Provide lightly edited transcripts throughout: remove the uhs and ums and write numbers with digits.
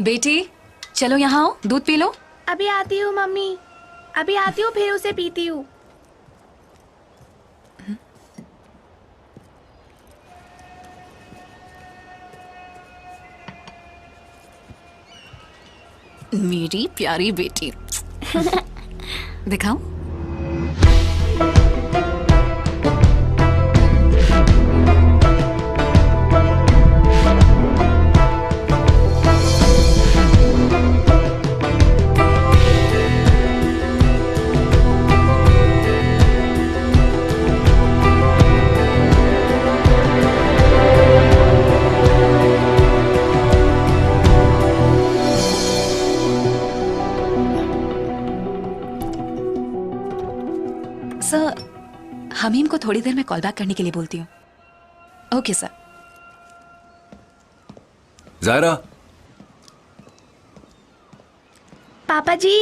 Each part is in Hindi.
बेटी चलो यहाँ आओ, दूध पी लो। अभी आती हूँ मम्मी, अभी आती हूँ, फिर उसे पीती हूँ। मेरी प्यारी बेटी। दिखाओ। सर, हमीम को थोड़ी देर में कॉल बैक करने के लिए बोलती हूँ। Okay sir. ज़ायरा। पापा जी।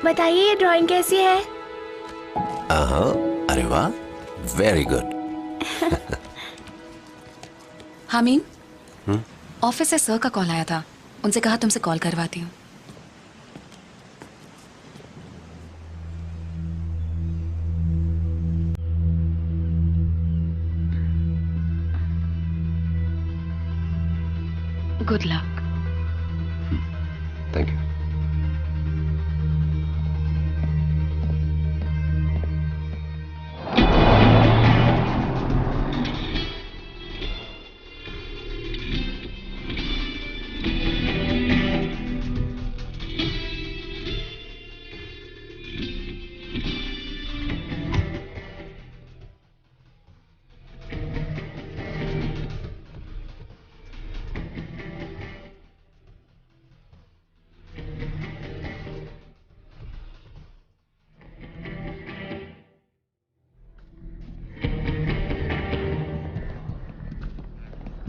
बताइए ये ड्राइंग कैसी है? अरे वाह, वेरी गुड। हमीम, ऑफिस से सर का कॉल आया था, उनसे कहा तुमसे कॉल करवाती हूँ। Good luck. Thank you.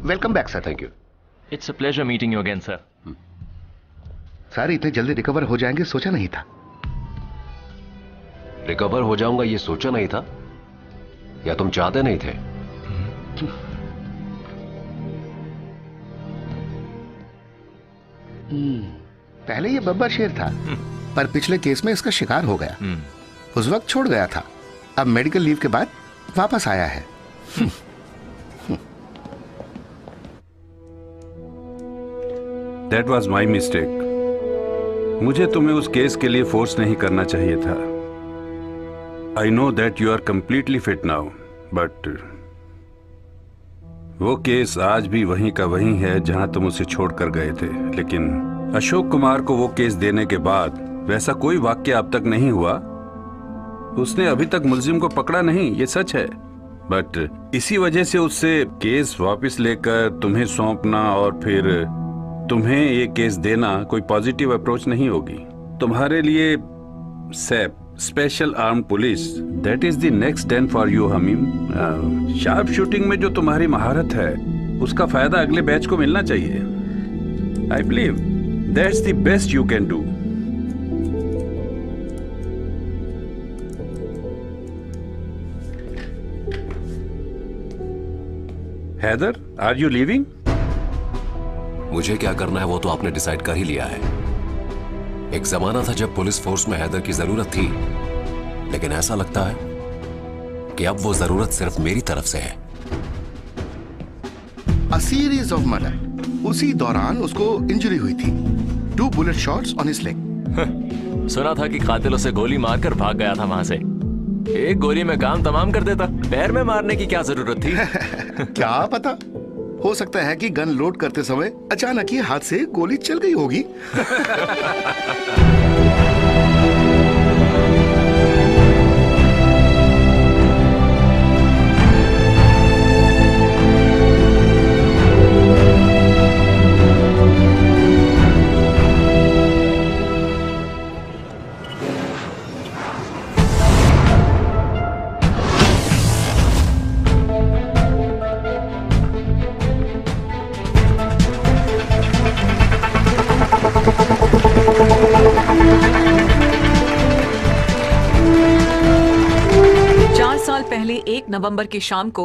Welcome back sir. Thank you. It's a pleasure meeting you again, sir. Sir इतने जल्दी रिकवर हो जाएंगे सोचा नहीं था। रिकवर हो जाऊंगा ये सोचा नहीं था, या तुम चाहते नहीं थे? पहले ये बब्बर शेर था, पर पिछले केस में इसका शिकार हो गया। उस वक्त छोड़ गया था, अब मेडिकल लीव के बाद वापस आया है। That was my mistake. मुझे तुम्हें उस केस के लिए फोर्स नहीं करना चाहिए था। I know that you are completely fit now, but वो केस आज भी वहीं का वहीं है जहां तुम उसे छोड़कर गए थे। लेकिन अशोक कुमार को वो केस देने के बाद वैसा कोई वाक्य अब तक नहीं हुआ। उसने अभी तक मुलजिम को पकड़ा नहीं, ये सच है, बट इसी वजह से उससे केस वापस लेकर तुम्हें सौंपना और फिर तुम्हें ये केस देना कोई पॉजिटिव अप्रोच नहीं होगी। तुम्हारे लिए SAP special arm police that is the next done for you Hameem. Sharp shooting में जो तुम्हारी महारत है उसका फायदा अगले बैच को मिलना चाहिए। I believe that's the best you can do. Haider, are you leaving? मुझे क्या करना है वो तो आपने डिसाइड कर ही लिया है। एक जमाना था जब पुलिस फोर्स में हैदर की जरूरत थी, लेकिन ऐसा लगता है कि अब वो जरूरत सिर्फ मेरी तरफ से है। A series of murder। उसी दौरान उसको इंजरी हुई थी। 2 bullet shots on his leg। सुना था कि कातिल उसे गोली मारकर भाग गया था वहां से। एक गोली में काम तमाम कर देता, पैर में मारने की क्या जरूरत थी? क्या पता, हो सकता है कि गन लोड करते समय अचानक ही हाथ से गोली चल गई होगी। पहले 1 नवंबर की शाम को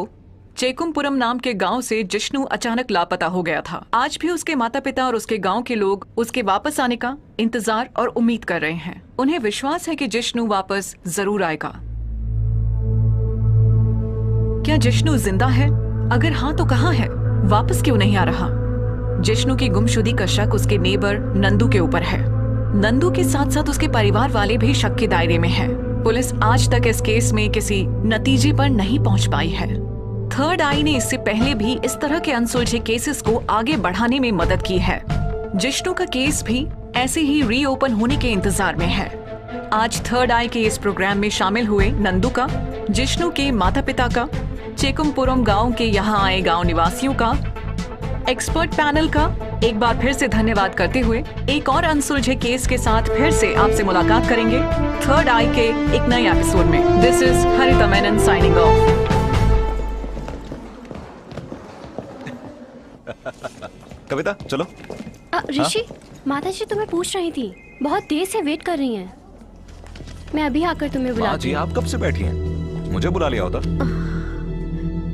चेकुमपुरम नाम के गांव से जिष्णु अचानक लापता हो गया था। आज भी उसके माता पिता और उसके गांव के लोग उसके वापस आने का इंतजार और उम्मीद कर रहे हैं। उन्हें विश्वास है कि जिष्णु वापस जरूर आएगा। क्या जिष्णु जिंदा है? अगर हाँ तो कहाँ है? वापस क्यों नहीं आ रहा? जिष्णु की गुमशुदगी का शक उसके नेबर नंदू के ऊपर है। नंदू के साथ साथ उसके परिवार वाले भी शक के दायरे में हैं। पुलिस आज तक इस केस में किसी नतीजे पर नहीं पहुंच पाई है। थर्ड आई ने इससे पहले भी इस तरह के अनसुलझे केसेस को आगे बढ़ाने में मदद की है। जिष्णु का केस भी ऐसे ही रीओपन होने के इंतजार में है। आज थर्ड आई के इस प्रोग्राम में शामिल हुए नंदू का, जिष्णु के माता पिता का, चेकुमपुरम गांव के यहाँ आए गांव निवासियों का, एक्सपर्ट पैनल का एक बार फिर से धन्यवाद करते हुए एक और अनसुलझे केस के साथ फिर से आपसे मुलाकात करेंगे थर्ड आई के एक नए एपिसोड में। This is Haritha Menon signing off. Kavita चलो। ऋषि, माता जी तुम्हें पूछ रही थी, बहुत देर से वेट कर रही हैं। मैं अभी आकर तुम्हें माँ बुलाती जी हूँ। आप कब से बैठी हैं? मुझे बुला लिया होता।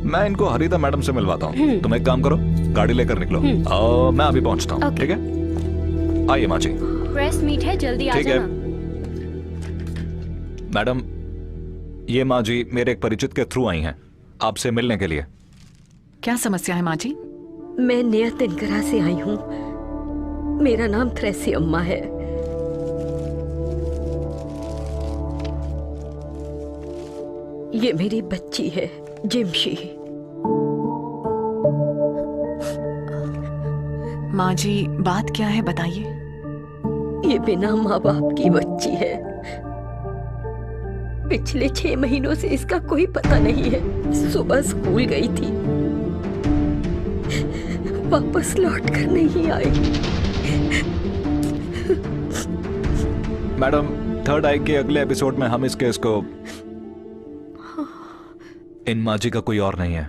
मैं इनको हरिता मैडम से मिलवाता हूँ। तुम एक काम करो, गाड़ी लेकर निकलो। मैं अभी पहुँचता हूँ। ठीक है, आइए माँ जी। प्रेस मीट है, जल्दी आ ठीक है जाना। मैडम, ये माँ जी मेरे एक परिचित के थ्रू आई हैं आपसे मिलने के लिए। क्या समस्या है माँ जी? मैं नियतिनकरा से आई हूँ। मेरा नाम थ्रेसी अम्मा है। ये मेरी बच्ची है जिमशी। माँ जी बात क्या है बताइए। ये बिना माँ बाप की बच्ची है। पिछले 6 महीनों से इसका कोई पता नहीं है। सुबह स्कूल गई थी, वापस लौट कर नहीं आई। मैडम, थर्ड आई के अगले एपिसोड में हम इस केस को, इन माँ जी का कोई और नहीं है।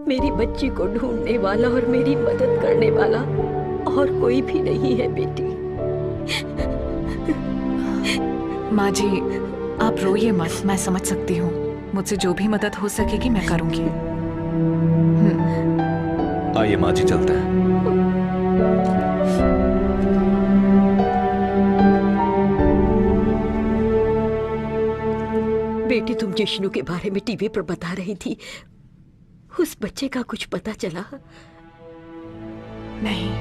मेरी बच्ची को ढूंढने वाला और मेरी मदद करने वाला और कोई भी नहीं है बेटी। माँ जी आप रोइए मत, मैं समझ सकती हूँ। मुझसे जो भी मदद हो सकेगी मैं करूंगी। आइए माँ जी चलते हैं। बेटी तुम जिष्णु के बारे में टीवी पर बता रही थी, उस बच्चे का कुछ पता चला? नहीं।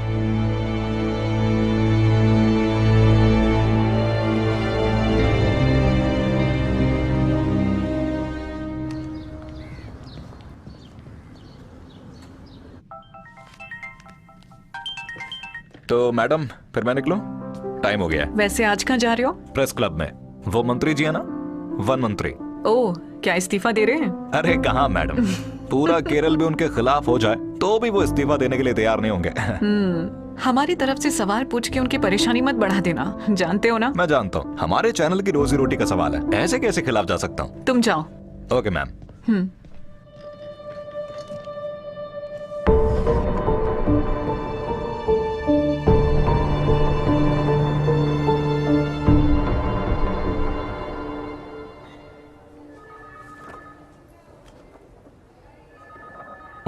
तो मैडम फिर मैं निकलूं? टाइम हो गया है। वैसे आज कहाँ जा रहे हो? प्रेस क्लब में। वो मंत्री जी है ना, वन मंत्री। ओह, क्या इस्तीफा दे रहे हैं? अरे कहाँ मैडम, पूरा केरल भी उनके खिलाफ हो जाए तो भी वो इस्तीफा देने के लिए तैयार नहीं होंगे। हमारी तरफ से सवाल पूछ के उनकी परेशानी मत बढ़ा देना, जानते हो ना? मैं जानता हूँ, हमारे चैनल की रोजी रोटी का सवाल है, ऐसे कैसे खिलाफ जा सकता हूँ? तुम जाओ। Okay ma'am.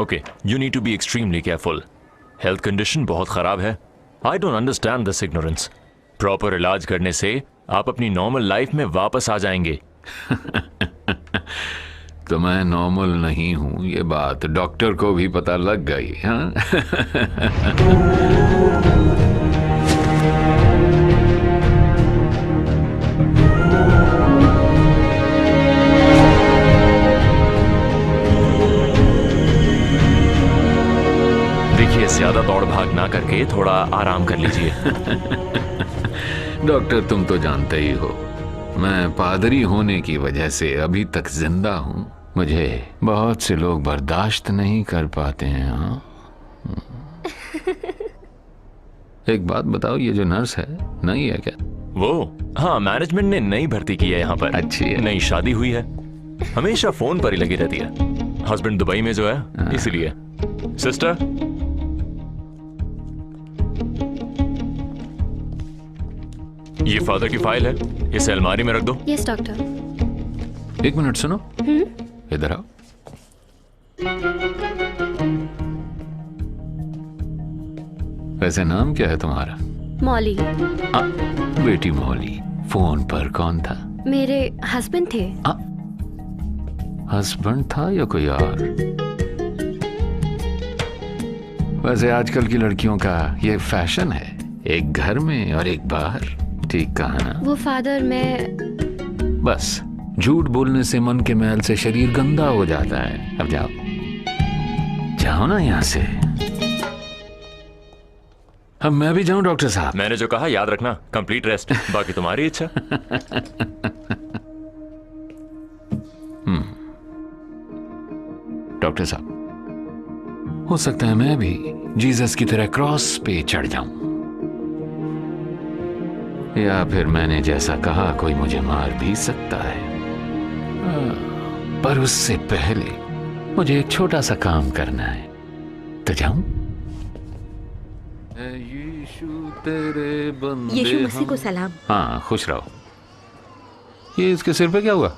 Okay, you need to be extremely careful. Health condition बहुत खराब है. I don't understand this ignorance. Proper इलाज करने से आप अपनी नॉर्मल लाइफ में वापस आ जाएंगे. तो मैं नॉर्मल नहीं हूं, ये बात डॉक्टर को भी पता लग गई, हाँ? देखिए, ज्यादा दौड़ भाग ना करके थोड़ा आराम कर लीजिए. डॉक्टर तुम तो जानते ही हो, मैं पादरी होने की वजह से अभी तक जिंदा हूँ. मुझे बहुत से लोग बर्दाश्त नहीं कर पाते हैं. हाँ, एक बात बताओ, ये जो नर्स है नई है क्या? वो हाँ, मैनेजमेंट ने नई भर्ती की है यहाँ पर. अच्छी है. नई शादी हुई है, हमेशा फोन पर ही लगी रहती है. हस्बैंड दुबई में जो है, इसलिए. सिस्टर, ये फादर की फाइल है, इसे अलमारी में रख दो. Yes doctor. एक मिनट सुनो, इधर आओ. वैसे नाम क्या है तुम्हारा? मौली। बेटी मौली, फोन पर कौन था? मेरे हस्बैंड थे। हस्बैंड था या कोई और? वैसे आजकल की लड़कियों का ये फैशन है, एक घर में और एक बाहर। ठीक कहा ना? वो फादर, मैं बस झूठ बोलने से मन के मैल से शरीर गंदा हो जाता है। अब जाओ, जाओ ना यहाँ से। अब मैं भी जाऊं डॉक्टर साहब? मैंने जो कहा याद रखना, कंप्लीट रेस्ट, बाकी तुम्हारी इच्छा। डॉक्टर साहब, हो सकता है मैं भी जीसस की तरह क्रॉस पे चढ़ जाऊं, या फिर मैंने जैसा कहा कोई मुझे मार भी सकता है। पर उससे पहले मुझे एक छोटा सा काम करना है, तो जाऊं? यीशु मसीह को सलाम। हाँ, खुश रहो। ये इसके सिर पे क्या हुआ?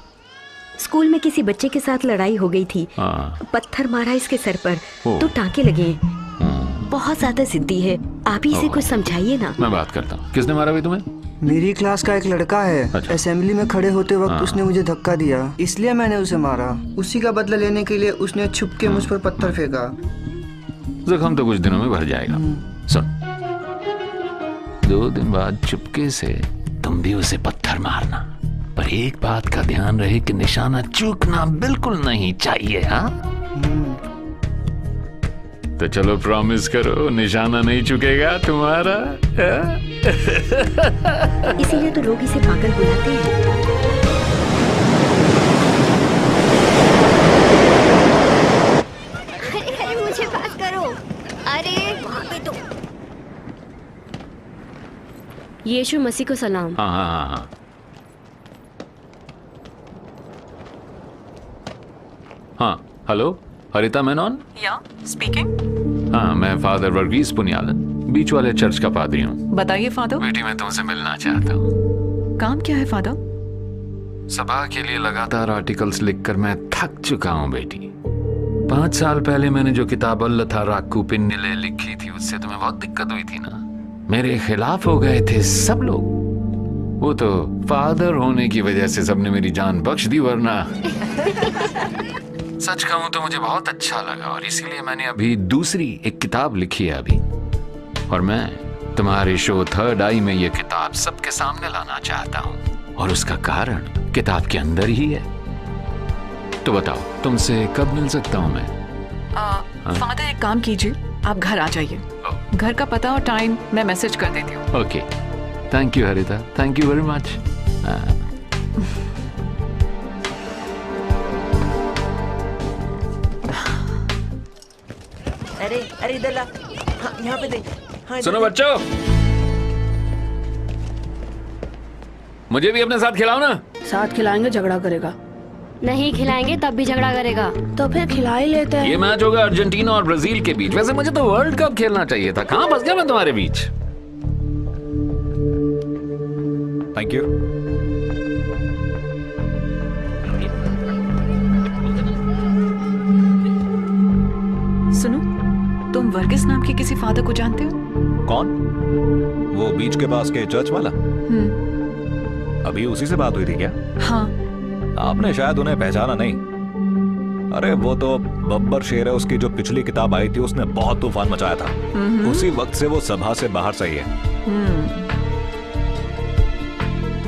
स्कूल में किसी बच्चे के साथ लड़ाई हो गई थी। पत्थर मारा इसके सर पर, तो टांके लगे हैं। बहुत ज्यादा जिद्दी है, आप ही इसे कुछ समझाइए ना। मैं बात करता हूँ। किसने मारा भाई तुम्हें? मेरी क्लास का एक लड़का है। अच्छा। असेंबली में खड़े होते वक्त उसने मुझे धक्का दिया, इसलिए मैंने उसे मारा। उसी का बदला लेने के लिए उसने छुप के मुझ पर पत्थर फेंका। जख्म तो कुछ दिनों में भर जाएगा। सुन, 2 दिन बाद चुपके से तुम भी उसे पत्थर मारना, पर एक बात का ध्यान रहे कि निशाना चूकना बिल्कुल नहीं चाहिए। हाँ, तो चलो प्रॉमिस करो, निशाना नहीं चुकेगा तुम्हारा। इसीलिए तो लोग इसे पागल बुलाते हैं। अरे मुझे बात करो। अरे वहाँ पे तो। यीशु मसीह को सलाम। हाँ हाँ हाँ हाँ। हाँ, हेलो, हरिता मेनन? या स्पीकिंग। हाँ, मैं फादर वर्गीस पुनियालन, बीच वाले चर्च का पादरी हूँ। बताइए फादर। बेटी, मैं तुमसे मिलना चाहता हूँ। काम क्या है फादर? सभा के लिए लगातार आर्टिकल्स लिखकर मैं थक चुका हूँ बेटी। 5 साल पहले मैंने जो किताब अल्लाह था राकू पिन्निले लिखी थी, उससे तुम्हें बहुत दिक्कत हुई थी ना। मेरे खिलाफ हो गए थे सब लोग। वो तो फादर होने की वजह से सबने मेरी जान बख्श दी, वरना सच कहूं तो मुझे बहुत अच्छा लगा, और इसीलिए मैंने अभी दूसरी एक किताब लिखी है अभी, और मैं तुम्हारे शो थर्ड आई में ये किताब सबके सामने लाना चाहता हूं, और उसका कारण किताब के अंदर ही है। तो बताओ, तुमसे कब मिल सकता हूं मैं? फादर एक काम कीजिए, आप घर आ जाइए। घर का पता और टाइम मैं मैसेज कर देती हूँ। Okay, thank you Haritha, thank you very much. अरे इधर ला। हाँ, यहाँ पे देख। हाँ, सुनो बच्चों, मुझे भी अपने साथ खिलाओ ना। साथ खिलाएंगे झगड़ा करेगा। नहीं खिलाएंगे तब भी झगड़ा करेगा। तो फिर खिला ही लेते हैं। ये मैच होगा अर्जेंटीना और ब्राजील के बीच। वैसे मुझे तो वर्ल्ड कप खेलना चाहिए था, कहाँ फंस गया मैं तुम्हारे बीच। Thank you. सुनो, तुम वर्गीस नाम के किसी फादर को जानते हो? कौन? वो बीच के पास के चर्च वाला? अभी उसी से बात हुई थी क्या? हाँ। आपने शायद उन्हें पहचाना नहीं। अरे वो तो बब्बर शेर है, उसकी जो पिछली किताब आई थी उसने बहुत तूफान मचाया था। उसी वक्त से वो सभा से बाहर सही है।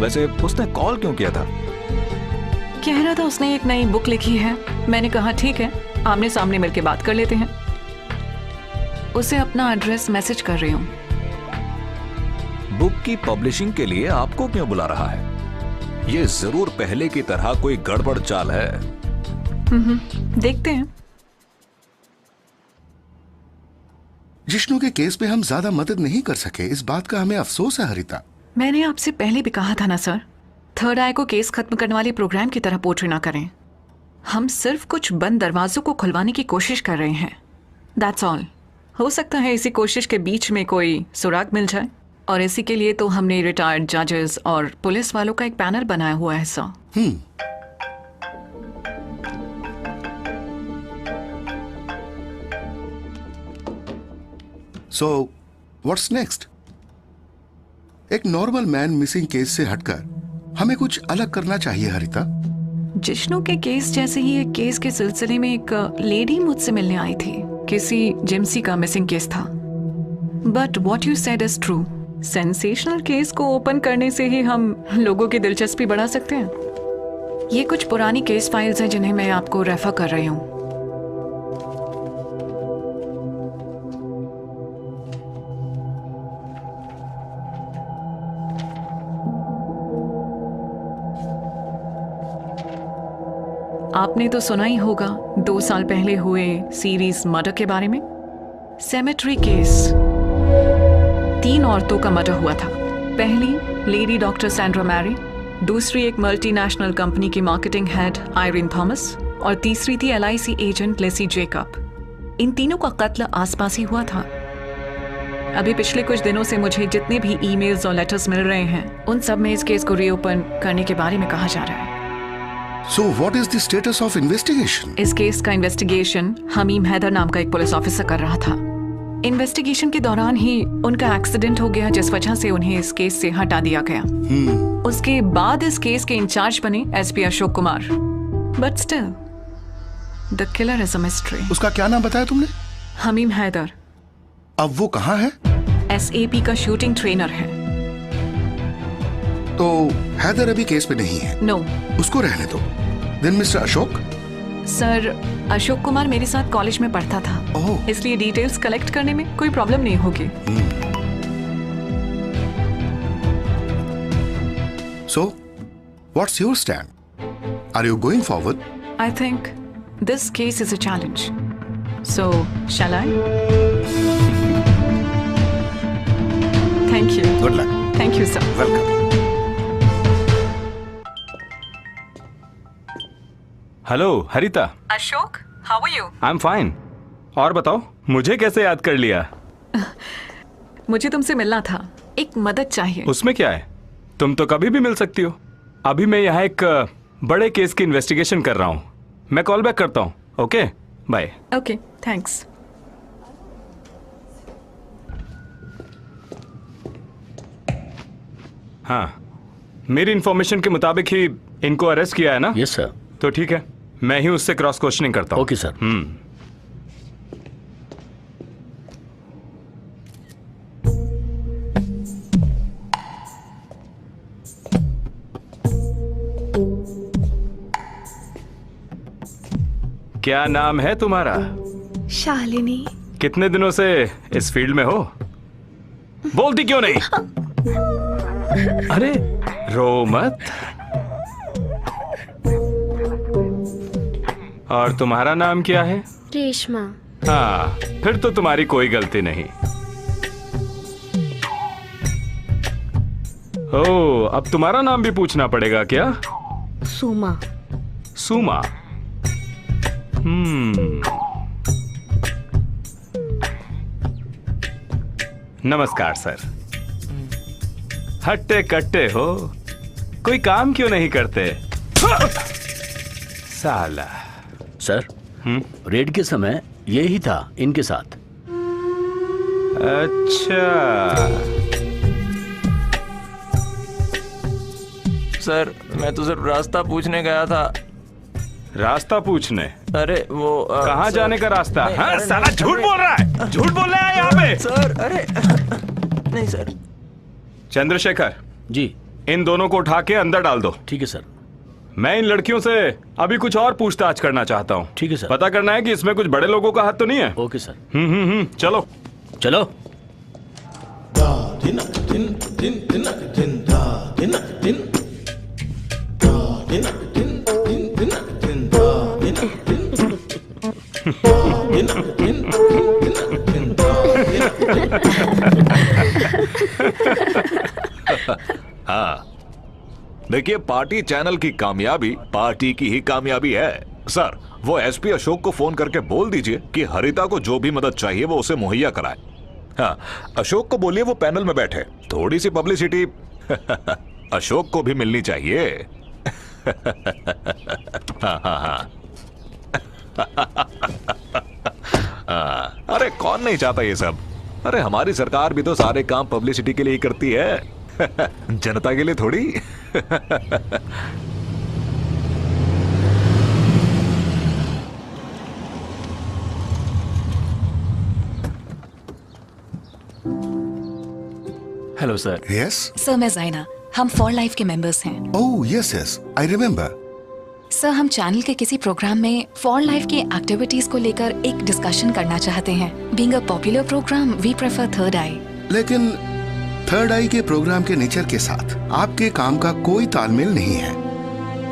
वैसे उसने कॉल क्यों किया था? कह रहा था उसने एक नई बुक लिखी है। मैंने कहा ठीक है, आमने सामने मिलके बात कर लेते हैं। उसे अपना एड्रेस मैसेज कर रही हूँ। बुक की पब्लिशिंग के लिए आपको क्यों बुला रहा है? ये जरूर पहले की तरह कोई गड़बड़ चाल है। देखते हैं। जिष्णु के केस में हम ज्यादा मदद नहीं कर सके, इस बात का हमें अफसोस है हरिता। मैंने आपसे पहले भी कहा था ना सर, थर्ड आई को केस खत्म करने वाले प्रोग्राम की तरह पोर्ट्रे ना करें। हम सिर्फ कुछ बंद दरवाजों को खुलवाने की कोशिश कर रहे हैं, दैट्स ऑल। हो सकता है इसी कोशिश के बीच में कोई सुराग मिल जाए, और इसी के लिए तो हमने रिटायर्ड जजेस और पुलिस वालों का एक पैनल बनाया हुआ है सर। So what's next? एक नॉर्मल मैन मिसिंग केस से हटकर हमें कुछ अलग करना चाहिए हरिता। जिष्णु के केस जैसे ही एक केस के सिलसिले में एक लेडी मुझसे मिलने आई थी। किसी जिम्सी का मिसिंग केस था। But what you said is true. Sensational case को ओपन करने से ही हम लोगों की दिलचस्पी बढ़ा सकते हैं। ये कुछ पुरानी केस फाइल्स हैं जिन्हें मैं आपको रेफर कर रही हूँ। आपने तो सुना ही होगा 2 साल पहले हुए सीरीज मर्डर के बारे में। Cemetery case. 3 औरतों का मर्डर हुआ था। पहली लेडी डॉक्टर सैंड्रा मैरी, दूसरी एक मल्टीनेशनल कंपनी की मार्केटिंग हेड आयरिन थॉमस और तीसरी थी LIC एजेंट लेसी जेकब। इन तीनों का कत्ल आसपास ही हुआ था। अभी पिछले कुछ दिनों से मुझे जितने भी ईमेल्स और लेटर्स मिल रहे हैं उन सब में इस केस को रीओपन करने के बारे में कहा जा रहा है। So what is the status of investigation? इस केस का इन्वेस्टिगेशन हमीम हैदर नाम का एक पुलिस ऑफिसर कर रहा था। इन्वेस्टिगेशन के दौरान ही उनका एक्सीडेंट हो गया जिस वजह से उन्हें इस केस से हटा दिया गया। उसके बाद इस केस के इंचार्ज बने SP Ashok Kumar. But still the killer is a mystery. उसका क्या नाम बताया तुमने? हमीम हैदर। अब वो कहाँ है? SAP का शूटिंग ट्रेनर है। तो हैदर अभी केस पे नहीं है? नो। उसको रहने दो। Then mister Ashok? Sir, Ashok Kumar मेरे साथ कॉलेज में पढ़ता था, इसलिए डिटेल्स कलेक्ट करने में कोई प्रॉब्लम नहीं होगी। So, what's your stand? Are you going forward? I think this case is a challenge. So, shall I? Thank you. Good luck. Thank you, sir. Welcome. Hello Haritha. Ashok, how are you? I am fine. और बताओ, मुझे कैसे याद कर लिया? मुझे तुमसे मिलना था, एक मदद चाहिए। उसमें क्या है, तुम तो कभी भी मिल सकती हो। अभी मैं यहाँ एक बड़े केस की इन्वेस्टिगेशन कर रहा हूँ। मैं कॉल बैक करता हूँ। Okay, bye. Okay, thanks. हाँ, मेरी इंफॉर्मेशन के मुताबिक ही इनको अरेस्ट किया है ना? Yes sir. तो ठीक है, मैं ही उससे क्रॉस क्वेश्चनिंग करता हूँ। Okay sir. क्या नाम है तुम्हारा? शालिनी। कितने दिनों से इस फील्ड में हो? बोलती क्यों नहीं? अरे रो मत। और तुम्हारा नाम क्या है? रेशमा। हाँ, फिर तो तुम्हारी कोई गलती नहीं। ओह, अब तुम्हारा नाम भी पूछना पड़ेगा क्या? सुमा। सुमा। नमस्कार सर। हट्टे कट्टे हो, कोई काम क्यों नहीं करते? साला। सर, रेड के समय यही था इनके साथ। अच्छा सर, मैं तो सिर्फ रास्ता पूछने गया था। रास्ता पूछने? अरे वो कहाँ जाने का रास्ता? हाँ, साला झूठ बोल रहा है। झूठ बोल रहा है यहाँ पे। सर, अरे नहीं सर। चंद्रशेखर जी, इन दोनों को उठा के अंदर डाल दो। ठीक है सर। मैं इन लड़कियों से अभी कुछ और पूछताछ करना चाहता हूँ। ठीक है सर। पता करना है कि इसमें कुछ बड़े लोगों का हाथ तो नहीं है। Okay sir. चलो चलो। हाँ, देखिए, पार्टी चैनल की कामयाबी पार्टी की ही कामयाबी है। सर, वो SP अशोक को फोन करके बोल दीजिए कि हरिता को जो भी मदद चाहिए वो उसे मुहैया कराए। हाँ, अशोक को बोलिए वो पैनल में बैठे। थोड़ी सी पब्लिसिटी अशोक को भी मिलनी चाहिए। हाँ हाँ हाँ। अरे कौन नहीं चाहता ये सब? अरे हमारी सरकार भी तो सारे काम पब्लिसिटी के लिए ही करती है, जनता के लिए थोड़ी। Hello sir. यस सर, मैं जाइना, हम फॉर लाइफ के मेंबर्स हैं। Oh yes yes, I remember. Sir, हम चैनल के किसी प्रोग्राम में फॉर लाइफ की एक्टिविटीज को लेकर एक डिस्कशन करना चाहते हैं। Being a popular program, we prefer Third Eye. लेकिन थर्ड आई के प्रोग्राम के नेचर के साथ आपके काम का कोई तालमेल नहीं है।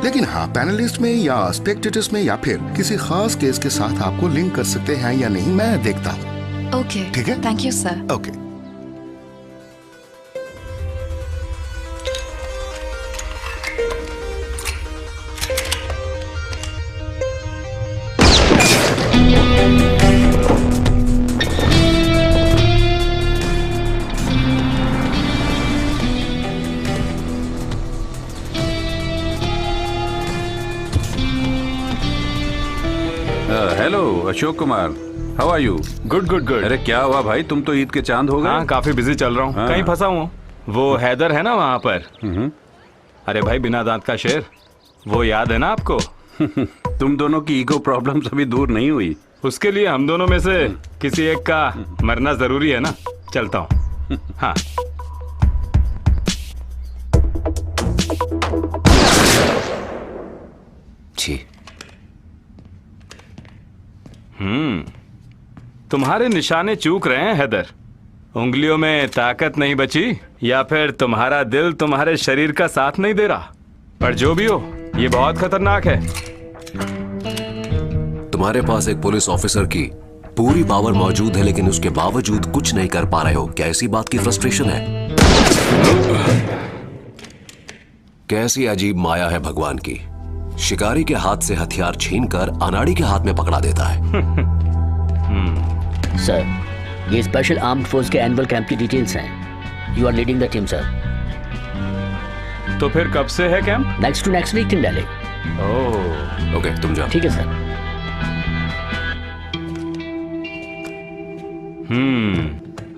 लेकिन हाँ, पैनलिस्ट में या स्पेक्टेटर्स में या फिर किसी खास केस के साथ आपको लिंक कर सकते हैं या नहीं, मैं देखता हूँ। ओके, ठीक है, thank you sir. Okay. Hello Ashok Kumar, how are you? Good good good. अरे क्या हुआ भाई, तुम तो ईद के चांद हो गए। हाँ, काफी बिजी चल रहा हूँ। हाँ। कहीं फंसा हूँ। वो हैदर है ना वहाँ पर। अरे भाई, बिना दांत का शेर, वो याद है ना आपको? तुम दोनों की ईगो प्रॉब्लम्स अभी दूर नहीं हुई। उसके लिए हम दोनों में से किसी एक का मरना जरूरी है ना। चलता हूँ। हाँ। जी। तुम्हारे निशाने चूक रहे हैं हैदर। उंगलियों में ताकत नहीं बची, या फिर तुम्हारा दिल तुम्हारे शरीर का साथ नहीं दे रहा। पर जो भी हो, ये बहुत खतरनाक है। तुम्हारे पास एक पुलिस ऑफिसर की पूरी पावर मौजूद है, लेकिन उसके बावजूद कुछ नहीं कर पा रहे हो। क्या ऐसी बात की फ्रस्ट्रेशन है? कैसी अजीब माया है भगवान की। शिकारी के हाथ से हथियार छीनकर अनाड़ी के हाथ में पकड़ा देता है। सर, ये स्पेशल आर्म्ड फोर्स के एनुअल कैंप की डिटेल्स हैं। You are leading the team sir. तो फिर कब से है camp? Next to next week in Delhi. Oh, okay, तुम जाओ। ठीक है सर।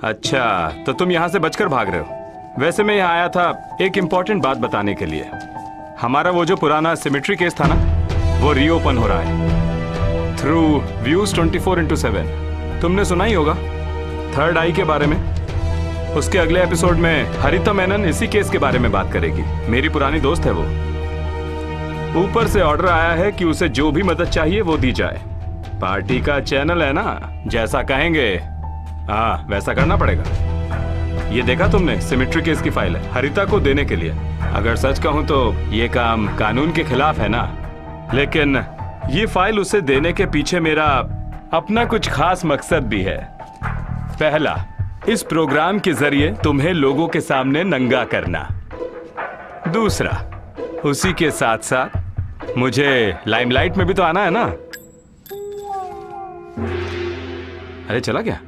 अच्छा, तो तुम यहाँ से बचकर भाग रहे हो। वैसे मैं यहाँ आया था एक इम्पोर्टेंट बात बताने के लिए। हमारा वो जो पुराना सिमेट्री केस था ना, वो रीओपन हो रहा है थ्रू व्यूज 24/7। तुमने सुना ही होगा थर्ड आई के बारे में। उसके अगले एपिसोड में हरिता मेनन इसी केस के बारे में बात करेगी। मेरी पुरानी दोस्त है वो। ऊपर से ऑर्डर आया है कि उसे जो भी मदद चाहिए वो दी जाए। पार्टी का चैनल है ना, जैसा कहेंगे हाँ वैसा करना पड़ेगा। ये देखा तुमने, सिमेट्री केस की फाइल है हरिता को देने के लिए। अगर सच कहूं तो ये काम कानून के खिलाफ है ना, लेकिन ये फाइल उसे देने के पीछे मेरा अपना कुछ खास मकसद भी है। पहला, इस प्रोग्राम के जरिए तुम्हें लोगों के सामने नंगा करना। दूसरा, उसी के साथ साथ मुझे लाइमलाइट में भी तो आना है ना। अरे चला क्या?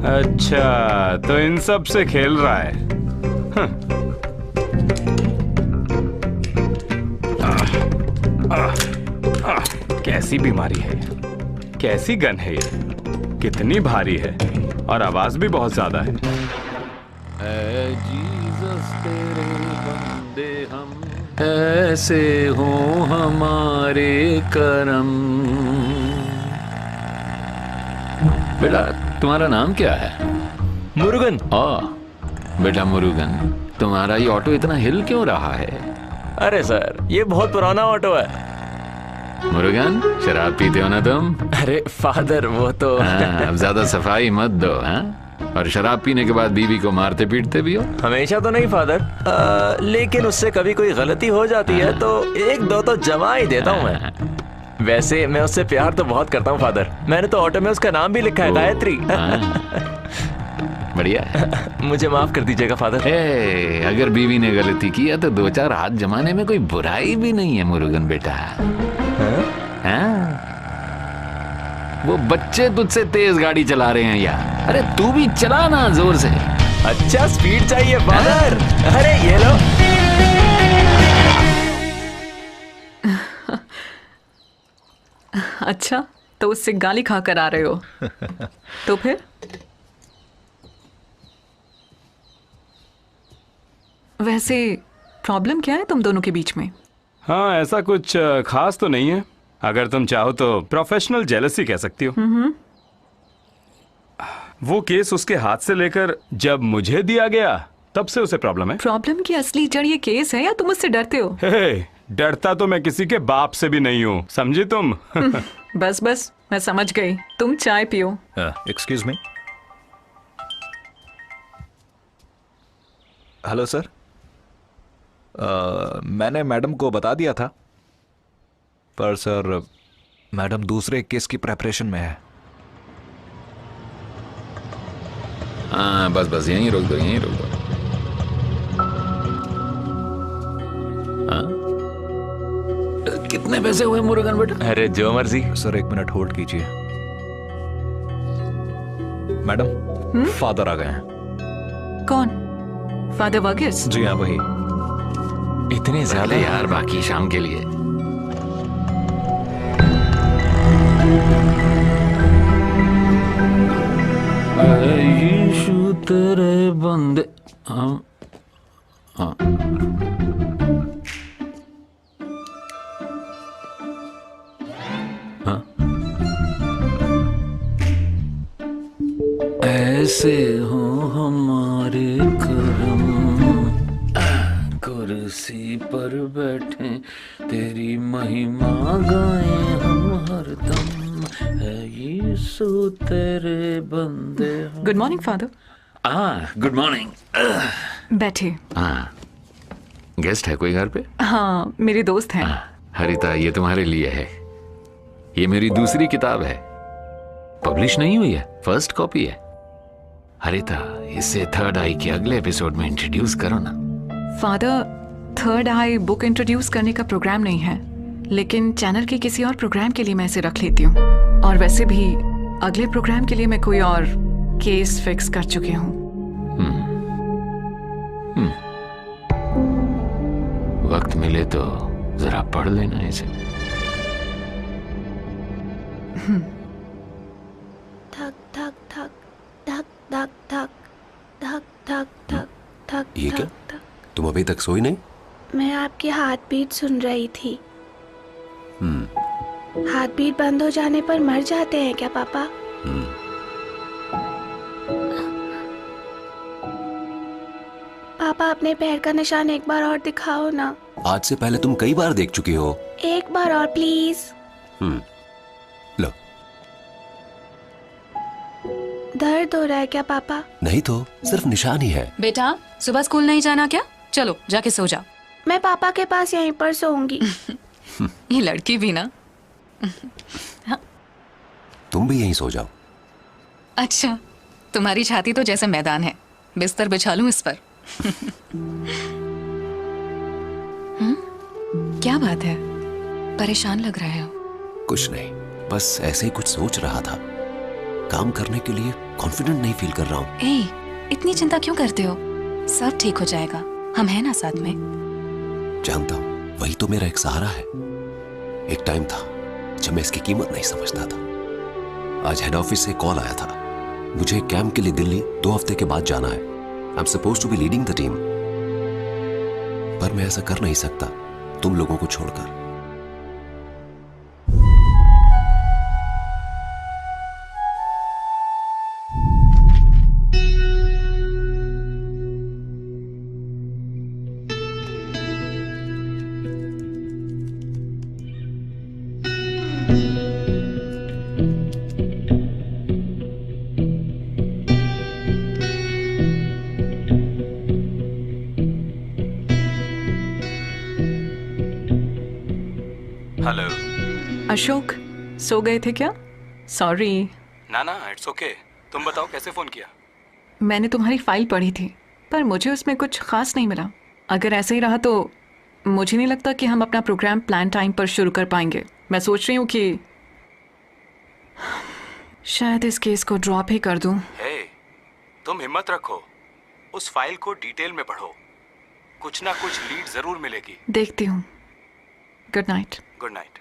अच्छा, तो इन सब से खेल रहा है। कैसी बीमारी है, कैसी गन है ये, कितनी भारी है और आवाज भी बहुत ज्यादा है। जीसस तेरे बंदे हम, ऐसे हो हमारे करम। बेटा, तुम्हारा नाम क्या है? मुरुगन। बेटा मुरुगन, तुम्हारा ये ऑटो इतना हिल क्यों रहा है? अरे सर, ये बहुत पुराना ऑटो है। मुरुगन, शराब पीते हो ना तुम? अरे फादर, वो तो अब ज्यादा सफाई मत दो। हाँ, और शराब पीने के बाद बीवी को मारते पीटते भी हो? हमेशा तो नहीं फादर, लेकिन उससे कभी कोई गलती हो जाती है तो एक दो तो जमा ही देता हूँ मैं। वैसे मैं उससे प्यार तो बहुत करता हूँ फादर। मैंने तो ऑटो में उसका नाम भी लिखा है, गायत्री। बढ़िया है। मुझे माफ कर दीजिएगा फादर। अगर बीवी ने गलती किया तो दो चार हाथ जमाने में कोई बुराई भी नहीं है मुरुगन बेटा। वो बच्चे तुझसे तेज गाड़ी चला रहे हैं यार। अरे तू भी चला ना जोर से। अच्छा, स्पीड चाहिए फादर। अरे ये लो। अच्छा, तो उससे गाली खा कर आ रहे हो। तो फिर वैसे प्रॉब्लम क्या है तुम दोनों के बीच में? हाँ, ऐसा कुछ खास तो नहीं है। अगर तुम चाहो तो प्रोफेशनल जेलसी कह सकती हो। वो केस उसके हाथ से लेकर जब मुझे दिया गया तब से उसे प्रॉब्लम है। प्रॉब्लम की असली जड़ ये केस है या तुम उससे डरते हो? हे, डरता तो मैं किसी के बाप से भी नहीं हूँ, समझी तुम? बस बस, मैं समझ गई। तुम चाय पियो। Excuse me. हेलो सर, मैंने मैडम को बता दिया था, पर सर मैडम दूसरे केस की प्रेपरेशन में है। हाँ बस बस, यहीं रोक दो, यहीं रोक दो। हाँ? कितने पैसे हुए मुरुगन बेटा? अरे जो मर्जी। सर 1 मिनट होल्ड कीजिए। मैडम, फादर आ गए हैं। कौन? फादर वर्गीस? जी हाँ, वही। इतने ज्यादा यार, बाकी शाम के लिए। यीशु तेरे बंदे। हाँ हाँ। हाँ? ऐसे हो हमारे करम, कुर्सी पर बैठे तेरी महिमा गाएं हम हरदम, है यीशु तेरे बंदे। Good morning father. Good morning. बैठे। हाँ, गेस्ट है कोई घर पे? हाँ, मेरे दोस्त हैं। हरिता, ये तुम्हारे लिए है। ये मेरी दूसरी किताब है, पब्लिश नहीं हुई है, फर्स्ट कॉपी है। हरिता, इसे थर्ड आई के अगले एपिसोड में इंट्रोड्यूस करो ना। Father, third I book introduce करने का प्रोग्राम नहीं है, लेकिन चैनल के किसी और प्रोग्राम के लिए मैं इसे रख लेती हूँ। और वैसे भी अगले प्रोग्राम के लिए मैं कोई और केस फिक्स कर चुकी हूँ। वक्त मिले तो जरा पढ़ लेना इसे। थक थक थक थक थक थक थक थक थक थक। ये क्या? तुम अभी तक सोई नहीं? मैं आपकी हार्ट बीट सुन रही थी। हार्ट बीट बंद हो जाने पर मर जाते हैं क्या पापा? पापा, अपने पैर का निशान एक बार और दिखाओ ना। आज से पहले तुम कई बार देख चुकी हो। एक बार और प्लीज। लो। दर्द हो रहा है क्या पापा? नहीं तो सिर्फ निशान ही है। बेटा, सुबह स्कूल नहीं जाना क्या? चलो जाके सो जा। मैं पापा के पास यहीं पर सोऊंगी। ये लड़की भी ना। तुम भी यहीं सो जाओ। अच्छा, तुम्हारी छाती तो जैसे मैदान है, बिस्तर बिछा लूं इस पर? क्या बात है, परेशान लग रहे हो? कुछ नहीं, बस ऐसे ही कुछ सोच रहा था। काम करने के लिए कॉन्फिडेंट नहीं फील कर रहा हूँ। इतनी चिंता क्यों करते हो? सब ठीक हो जाएगा, हम हैं ना साथ में। जानता हूँ, वही तो मेरा एक सहारा है। एक टाइम था जब मैं इसकी कीमत नहीं समझता था। आज हेड ऑफिस से कॉल आया था, मुझे कैंप के लिए दिल्ली 2 हफ्ते के बाद जाना है। I am supposed to be leading the team, पर मैं ऐसा कर नहीं सकता तुम लोगों को छोड़कर। हेलो अशोक, सो गए थे क्या? सॉरी। ना ना, इट्स ओके। तुम बताओ कैसे फोन किया? मैंने तुम्हारी फाइल पढ़ी थी, पर मुझे उसमें कुछ खास नहीं मिला। अगर ऐसे ही रहा तो मुझे नहीं लगता कि हम अपना प्रोग्राम प्लान टाइम पर शुरू कर पाएंगे। मैं सोच रही हूँ कि शायद इस केस को ड्रॉप ही कर दूं। हे, तुम हिम्मत रखो, उस फाइल को डिटेल में पढ़ो, कुछ ना कुछ लीड जरूर मिलेगी। देखती हूँ। Good night. Good night.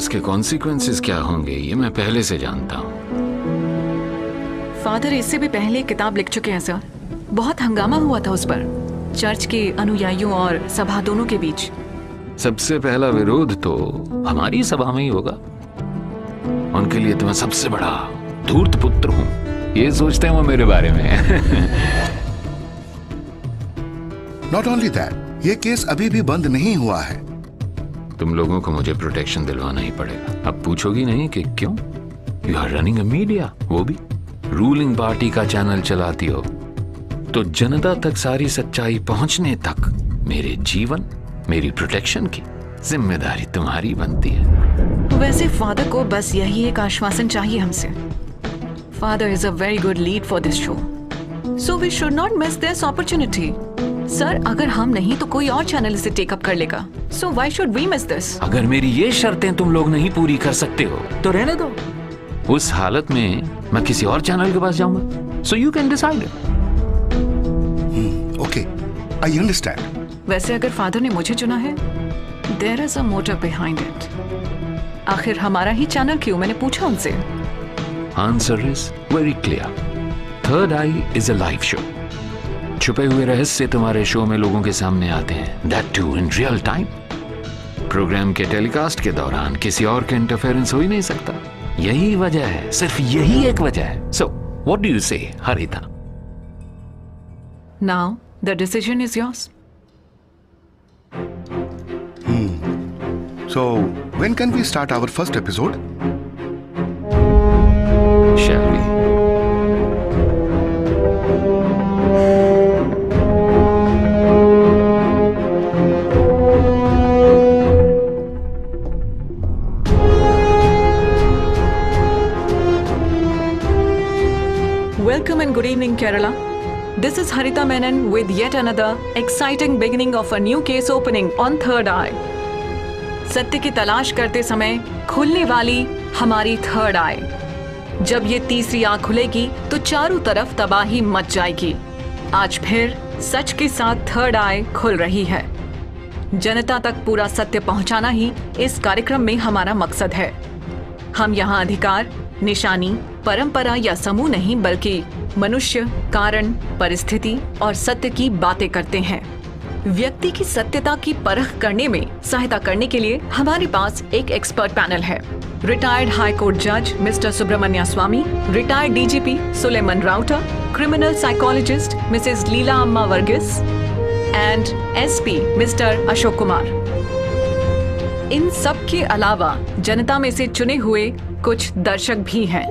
इसके कॉन्सिक्वेंसेस क्या होंगे ये मैं पहले से जानता हूँ। फादर इससे भी पहले एक किताब लिख चुके हैं सर। बहुत हंगामा हुआ था उस पर, चर्च के अनुयायियों और सभा दोनों के बीच। सबसे पहला विरोध तो हमारी सभा में ही होगा। उनके लिए तो मैं सबसे बड़ा धूर्त पुत्र हूँ, ये सोचते हैं वो मेरे बारे में। नॉट ओनली दैट, ये केस अभी भी बंद नहीं हुआ है। तुम लोगों को मुझे प्रोटेक्शन दिलवाना ही पड़ेगा। अब पूछोगी नहीं कि क्यों? You are running a media, वो भी रूलिंग पार्टी का चैनल चलाती हो, तो जनता तक सारी सच्चाई पहुंचने तक मेरे जीवन, मेरी प्रोटेक्शन की जिम्मेदारी तुम्हारी बनती है। वैसे फादर को बस यही एक आश्वासन चाहिए हमसे। Father is a very good lead for this show, so we should not miss this opportunity. Sir, अगर हम नहीं तो कोई और चैनल इसे टेकअप कर लेगा, so why should we miss this? अगर मेरी ये शर्तें तुम लोग नहीं पूरी कर सकते हो तो रहने दो। उस हालत में मैं किसी और चैनल के पास जाऊंगा, so you can decide. Okay, I understand. वैसे अगर फादर ने मुझे चुना है, there is a motive behind it. आखिर हमारा ही चैनल क्यों? मैंने पूछा उनसे। Answer is very clear. Third eye is a live show. छुपे हुए रहस्य तुम्हारे शो में लोगों के सामने आते हैं, that too in real time. Program के टेलीकास्ट के दौरान किसी और का इंटरफेरेंस हो ही नहीं सकता। यही वजह है, सिर्फ यही एक वजह है। So what do you say Haritha? Now the decision is yours. So, when can we start our first episode? Shall we? Welcome and good evening, Kerala. This is Harita Menon with yet another exciting beginning of a new case opening on Third Eye. सत्य की तलाश करते समय खुलने वाली हमारी थर्ड आई। जब ये तीसरी आंख खुलेगी तो चारों तरफ तबाही मच जाएगी। आज फिर सच के साथ थर्ड आई खुल रही है। जनता तक पूरा सत्य पहुंचाना ही इस कार्यक्रम में हमारा मकसद है। हम यहाँ अधिकार, निशानी, परंपरा या समूह नहीं बल्कि मनुष्य, कारण, परिस्थिति और सत्य की बातें करते हैं। व्यक्ति की सत्यता की परख करने में सहायता करने के लिए हमारे पास एक एक्सपर्ट पैनल है। रिटायर्ड हाई कोर्ट जज Mr Subramanya Swamy, retired DGP Suleman Rawther, criminal psychologist Mrs Leela Amma Varghese and SP Mr Ashok Kumar. इन सब के अलावा जनता में से चुने हुए कुछ दर्शक भी हैं।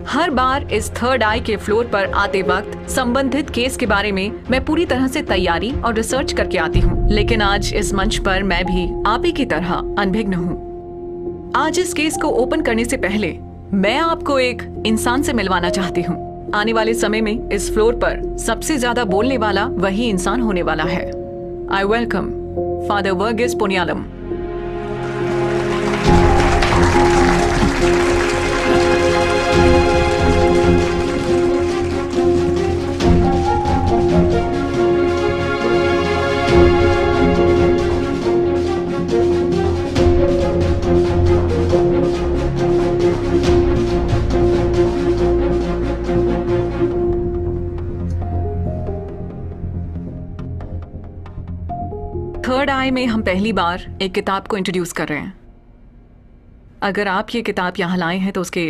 हर बार इस थर्ड आई के फ्लोर पर आते वक्त संबंधित केस के बारे में मैं पूरी तरह से तैयारी और रिसर्च करके आती हूँ, लेकिन आज इस मंच पर मैं भी आप ही की तरह अनभिज्ञ हूँ। आज इस केस को ओपन करने से पहले मैं आपको एक इंसान से मिलवाना चाहती हूँ। आने वाले समय में इस फ्लोर पर सबसे ज्यादा बोलने वाला वही इंसान होने वाला है। I welcome father Varghese Puniyalam. Third Eye में हम पहली बार एक किताब को इंट्रोड्यूस कर रहे हैं। अगर आप ये किताब यहाँ लाए हैं तो उसके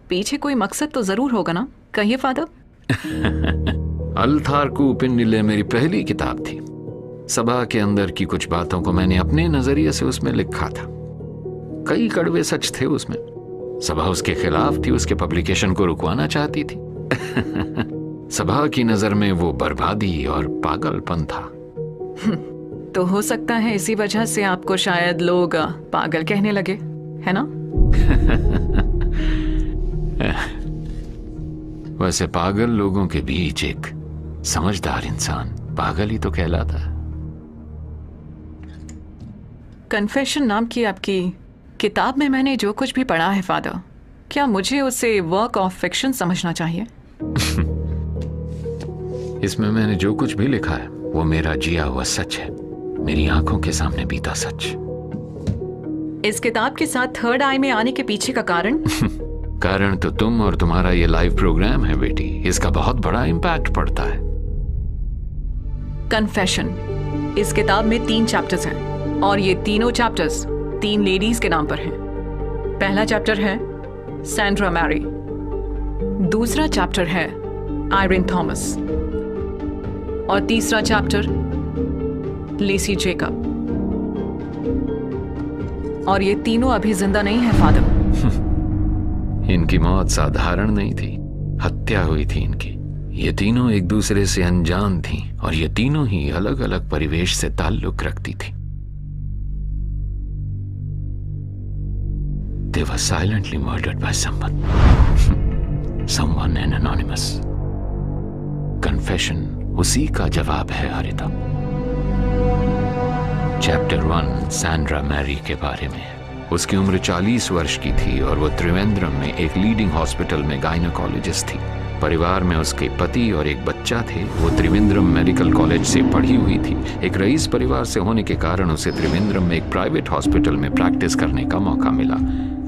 पीछे कोई मकसद तो जरूर होगा ना? कहिए फादर। अल्थार कूपिनिले मेरी पहली किताब थी। सभा के अंदर की कुछ बातों को मैंने अपने नजरिए से उसमें लिखा था। कई कड़वे सच थे उसमें। सभा उसके खिलाफ थी, उसके पब्लिकेशन को रुकवाना चाहती थी। सभा की नजर में वो बर्बादी और पागलपन था। तो हो सकता है इसी वजह से आपको शायद लोग पागल कहने लगे, है ना? वैसे पागल लोगों के बीच एक समझदार इंसान पागल ही तो कहलाता है। कन्फेशन नाम की आपकी किताब में मैंने जो कुछ भी पढ़ा है फादर, क्या मुझे उसे वर्क ऑफ फिक्शन समझना चाहिए? इसमें मैंने जो कुछ भी लिखा है वो मेरा जिया हुआ सच है, मेरी आंखों के सामने बीता सच। इस किताब के साथ थर्ड आई में आने के पीछे का कारण? कारण तो तुम और तुम्हारा ये लाइव प्रोग्राम है बेटी। इसका बहुत बड़ा इम्पैक्ट पड़ता है। कन्फेशन। इस किताब में 3 चैप्टर्स हैं और ये तीनों चैप्टर्स 3 लेडीज के नाम पर हैं। पहला चैप्टर है सैंड्रा मैरी, दूसरा चैप्टर है आयरिन थॉमस और तीसरा चैप्टर लेसी जेकब। और ये तीनों अभी जिंदा नहीं है फादर। इनकी मौत साधारण नहीं थी, हत्या हुई थी इनकी। ये तीनों एक दूसरे से अनजान थीं और ये तीनों ही अलग अलग परिवेश से ताल्लुक रखती थी। They were silently murdered by someone. Someone anonymous. Confession उसी का जवाब है हरिता। चैप्टर 1 सैंड्रा मैरी के बारे में है। उसकी उम्र 40 वर्ष की थी और वो त्रिवेंद्रम में एक लीडिंग हॉस्पिटल में गायनोकोलॉजिस्ट थी। परिवार में उसके पति और एक बच्चा थे। वो त्रिवेंद्रम मेडिकल कॉलेज से पढ़ी हुई थी। एक रईस परिवार से होने के कारण उसे त्रिवेंद्रम में एक प्राइवेट हॉस्पिटल में प्रैक्टिस करने का मौका मिला।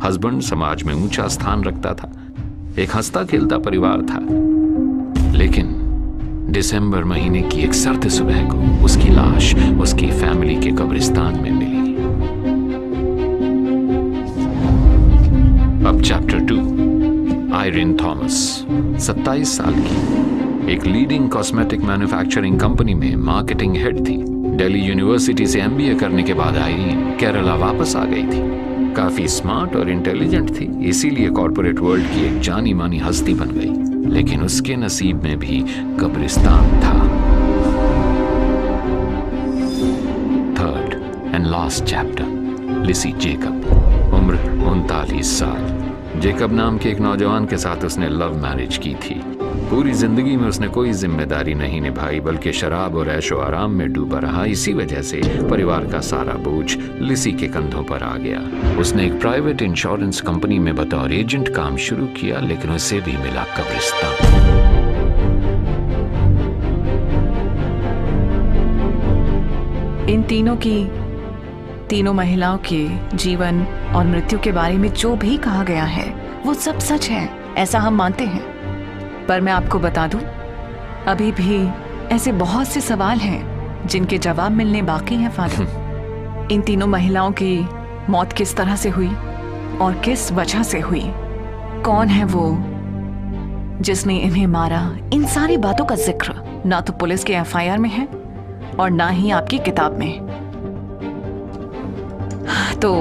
हस्बैंड समाज में ऊंचा स्थान रखता था। एक हंसता खेलता परिवार था। लेकिन दिसंबर महीने की एक सर्द सुबह को उसकी लाश उसकी फैमिली के कब्रिस्तान में मिली। अब चैप्टर 2 आयरिन थॉमस 27 साल की, एक लीडिंग कॉस्मेटिक मैन्युफैक्चरिंग कंपनी में मार्केटिंग हेड थी। दिल्ली यूनिवर्सिटी से MBA करने के बाद आयरिन केरला वापस आ गई थी। काफी स्मार्ट और इंटेलिजेंट थी, इसीलिए कॉर्पोरेट वर्ल्ड की एक जानी मानी हस्ती बन गई। लेकिन उसके नसीब में भी कब्रिस्तान था। Third and last chapter Lissy Jacob, उम्र 39 साल। जेकब नाम के एक नौजवान के साथ उसने लव मैरिज की थी। पूरी जिंदगी में उसने कोई जिम्मेदारी नहीं निभाई, बल्कि शराब और ऐशो आराम में डूबा रहा। इसी वजह से परिवार का सारा बोझ लिसी के कंधों पर आ गया। उसने एक प्राइवेट इंश्योरेंस कंपनी में बतौर एजेंट काम शुरू किया, लेकिन उसे भी मिला कब्रिस्तान। इन तीनों महिलाओं के जीवन और मृत्यु के बारे में जो भी कहा गया है वो सब सच है, ऐसा हम मानते हैं। पर मैं आपको बता दूं, अभी भी ऐसे बहुत से सवाल हैं जिनके जवाब मिलने बाकी हैं फादर। इन तीनों महिलाओं की मौत किस तरह से हुई और किस वजह से हुई? कौन है वो जिसने इन्हें मारा? इन सारी बातों का जिक्र ना तो पुलिस के FIR में है और ना ही आपकी किताब में। तो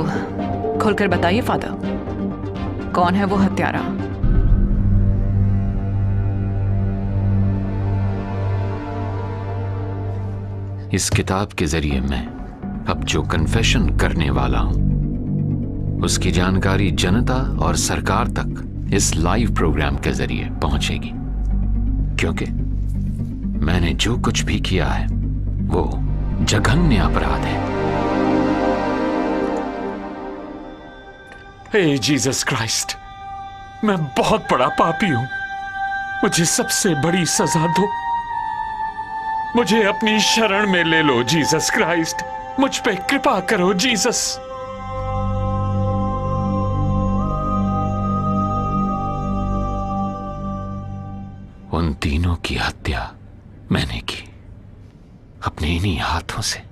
खोलकर बताइए फादर, कौन है वो हत्यारा? इस किताब के जरिए मैं अब जो कन्फेशन करने वाला हूं उसकी जानकारी जनता और सरकार तक इस लाइव प्रोग्राम के जरिए पहुंचेगी, क्योंकि मैंने जो कुछ भी किया है वो जघन्य अपराध है। हे जीसस क्राइस्ट, मैं बहुत बड़ा पापी हूं। मुझे सबसे बड़ी सजा दो। मुझे अपनी शरण में ले लो जीसस क्राइस्ट। मुझ पे कृपा करो जीसस। उन तीनों की हत्या मैंने की अपने इन्हीं हाथों से।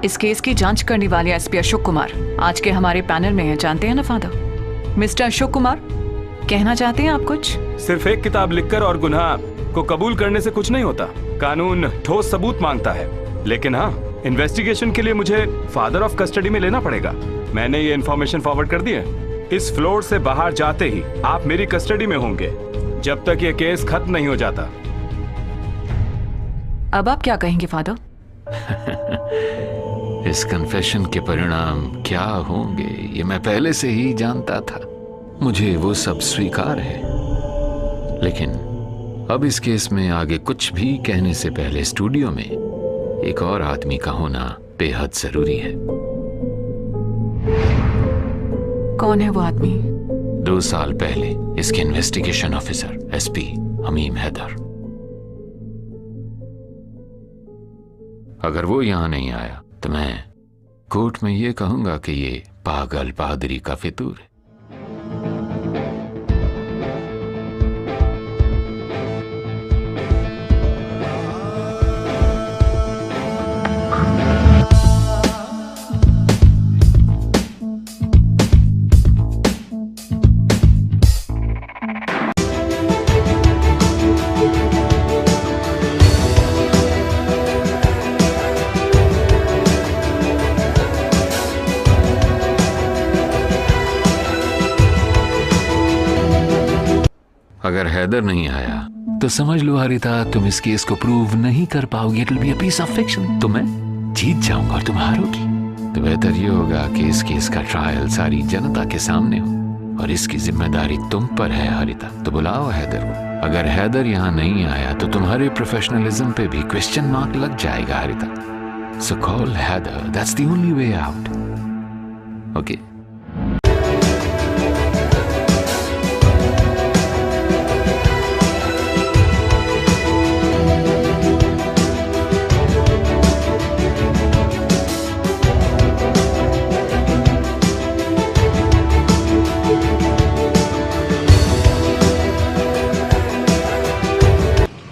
इस केस की जांच करने वाले SP अशोक कुमार आज के हमारे पैनल में हैं, जानते हैं ना फादर? मिस्टर अशोक कुमार, कहना चाहते हैं आप कुछ? सिर्फ एक किताब लिखकर और गुनाह को कबूल करने से कुछ नहीं होता। कानून ठोस सबूत मांगता है। लेकिन हाँ, इन्वेस्टिगेशन के लिए मुझे फादर ऑफ कस्टडी में लेना पड़ेगा। मैंने ये इन्फॉर्मेशन फॉरवर्ड कर दी है। इस फ्लोर से बाहर जाते ही आप मेरी कस्टडी में होंगे जब तक ये केस खत्म नहीं हो जाता। अब आप क्या कहेंगे फादर? इस कन्फेशन के परिणाम क्या होंगे ये मैं पहले से ही जानता था। मुझे वो सब स्वीकार है, लेकिन अब इस केस में आगे कुछ भी कहने से पहले स्टूडियो में एक और आदमी का होना बेहद जरूरी है। कौन है वो आदमी? 2 साल पहले इसके investigation officer SP Hamim Haider. अगर वो यहाँ नहीं आया तो मैं कोर्ट में ये कहूंगा कि ये पागल पादरी का फितूर है। अगर हैदर नहीं आया तो समझ लो हरिता, तुम इस केस को प्रूव नहीं कर पाओगे। It will be a piece of fiction. तो मैं जीत जाऊंगा और तुम हारोगी। तो बेहतर ये होगा कि इस केस का ट्रायल सारी जनता के सामने हो और इसकी जिम्मेदारी तुम पर है हरिता। तो बुलाओ हैदर को। अगर हैदर यहाँ नहीं आया तो तुम्हारे प्रोफेशनलिज्म पे भी क्वेश्चन मार्क लग जाएगा Haritha. So call Haider, that's the only way out. Okay?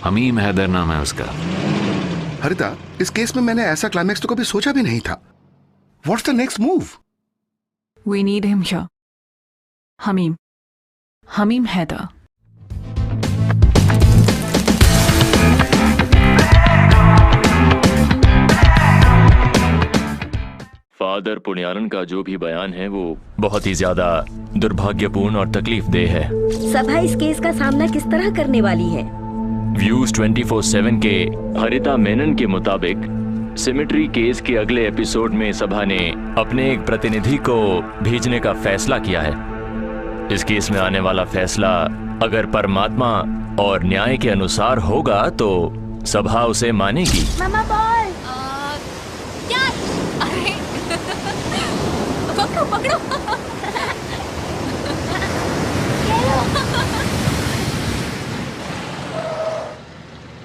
Hameem Haider नाम है उसका। हरिता, इस केस में मैंने ऐसा क्लाइमैक्स तो कभी सोचा भी नहीं था। What's the next move? We need him here. Hameem Haider. Father Puniyalan का जो भी बयान है वो बहुत ही ज्यादा दुर्भाग्यपूर्ण और तकलीफदेह है। सभा इस केस का सामना किस तरह करने वाली है? व्यूज 24/7 के हरिता मेनन के मुताबिक सिमेट्री केस के अगले एपिसोड में सभा ने अपने एक प्रतिनिधि को भेजने का फैसला किया है। इस केस में आने वाला फैसला अगर परमात्मा और न्याय के अनुसार होगा तो सभा उसे मानेगी। मामा बॉल। क्या? अरे पकड़ो पकड़ो।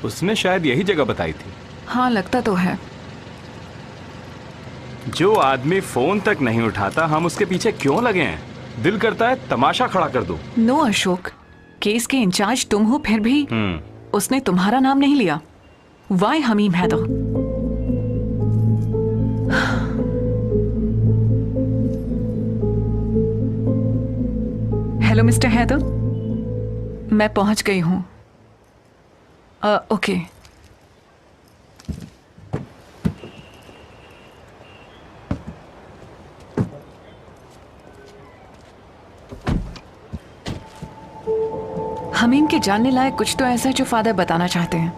उसने शायद यही जगह बताई थी। हाँ, लगता तो है। जो आदमी फोन तक नहीं उठाता, हम उसके पीछे क्यों लगे हैं? दिल करता है तमाशा खड़ा कर दो। नो अशोक, केस के इंचार्ज तुम हो, फिर भी उसने तुम्हारा नाम नहीं लिया। Why Hameem Haider? Hello Mr Haider, मैं पहुंच गई हूं। ओके। हमीम के जानने लायक कुछ तो ऐसा है जो फादर बताना चाहते हैं,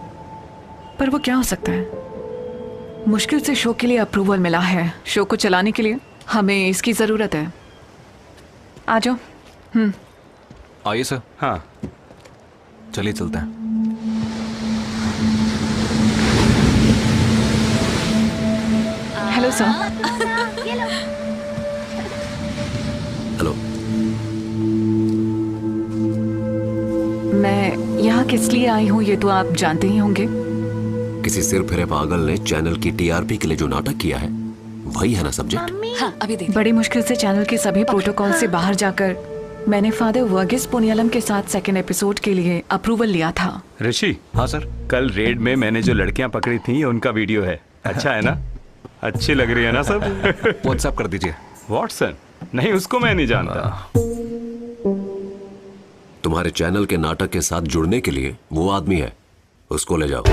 पर वो क्या हो सकता है? मुश्किल से शो के लिए अप्रूवल मिला है। शो को चलाने के लिए हमें इसकी जरूरत है। आ जाओ। आइए सर। हाँ, चलिए चलते हैं। Hello sir. हेलो। मैं यहाँ किस लिए आई हूँ ये तो आप जानते ही होंगे। किसी सिर फिरे पागल ने चैनल की टीआरपी के लिए जो नाटक किया है वही है ना सब्जेक्ट? हाँ, अभी देख। बड़ी मुश्किल से चैनल के सभी प्रोटोकॉल से बाहर जाकर मैंने फादर वर्गीस पुण्यालम के साथ सेकंड एपिसोड के लिए अप्रूवल लिया था। ऋषि। हाँ सर। कल रेड में मैंने जो लड़कियां पकड़ी थी उनका वीडियो है। अच्छा है ना? अच्छी लग रही है ना सब? व्हाट्सएप कर दीजिए। व्हाट्सएप? नहीं, उसको मैं नहीं जानता। तुम्हारे चैनल के नाटक के साथ जुड़ने के लिए वो आदमी है, उसको ले जाओ।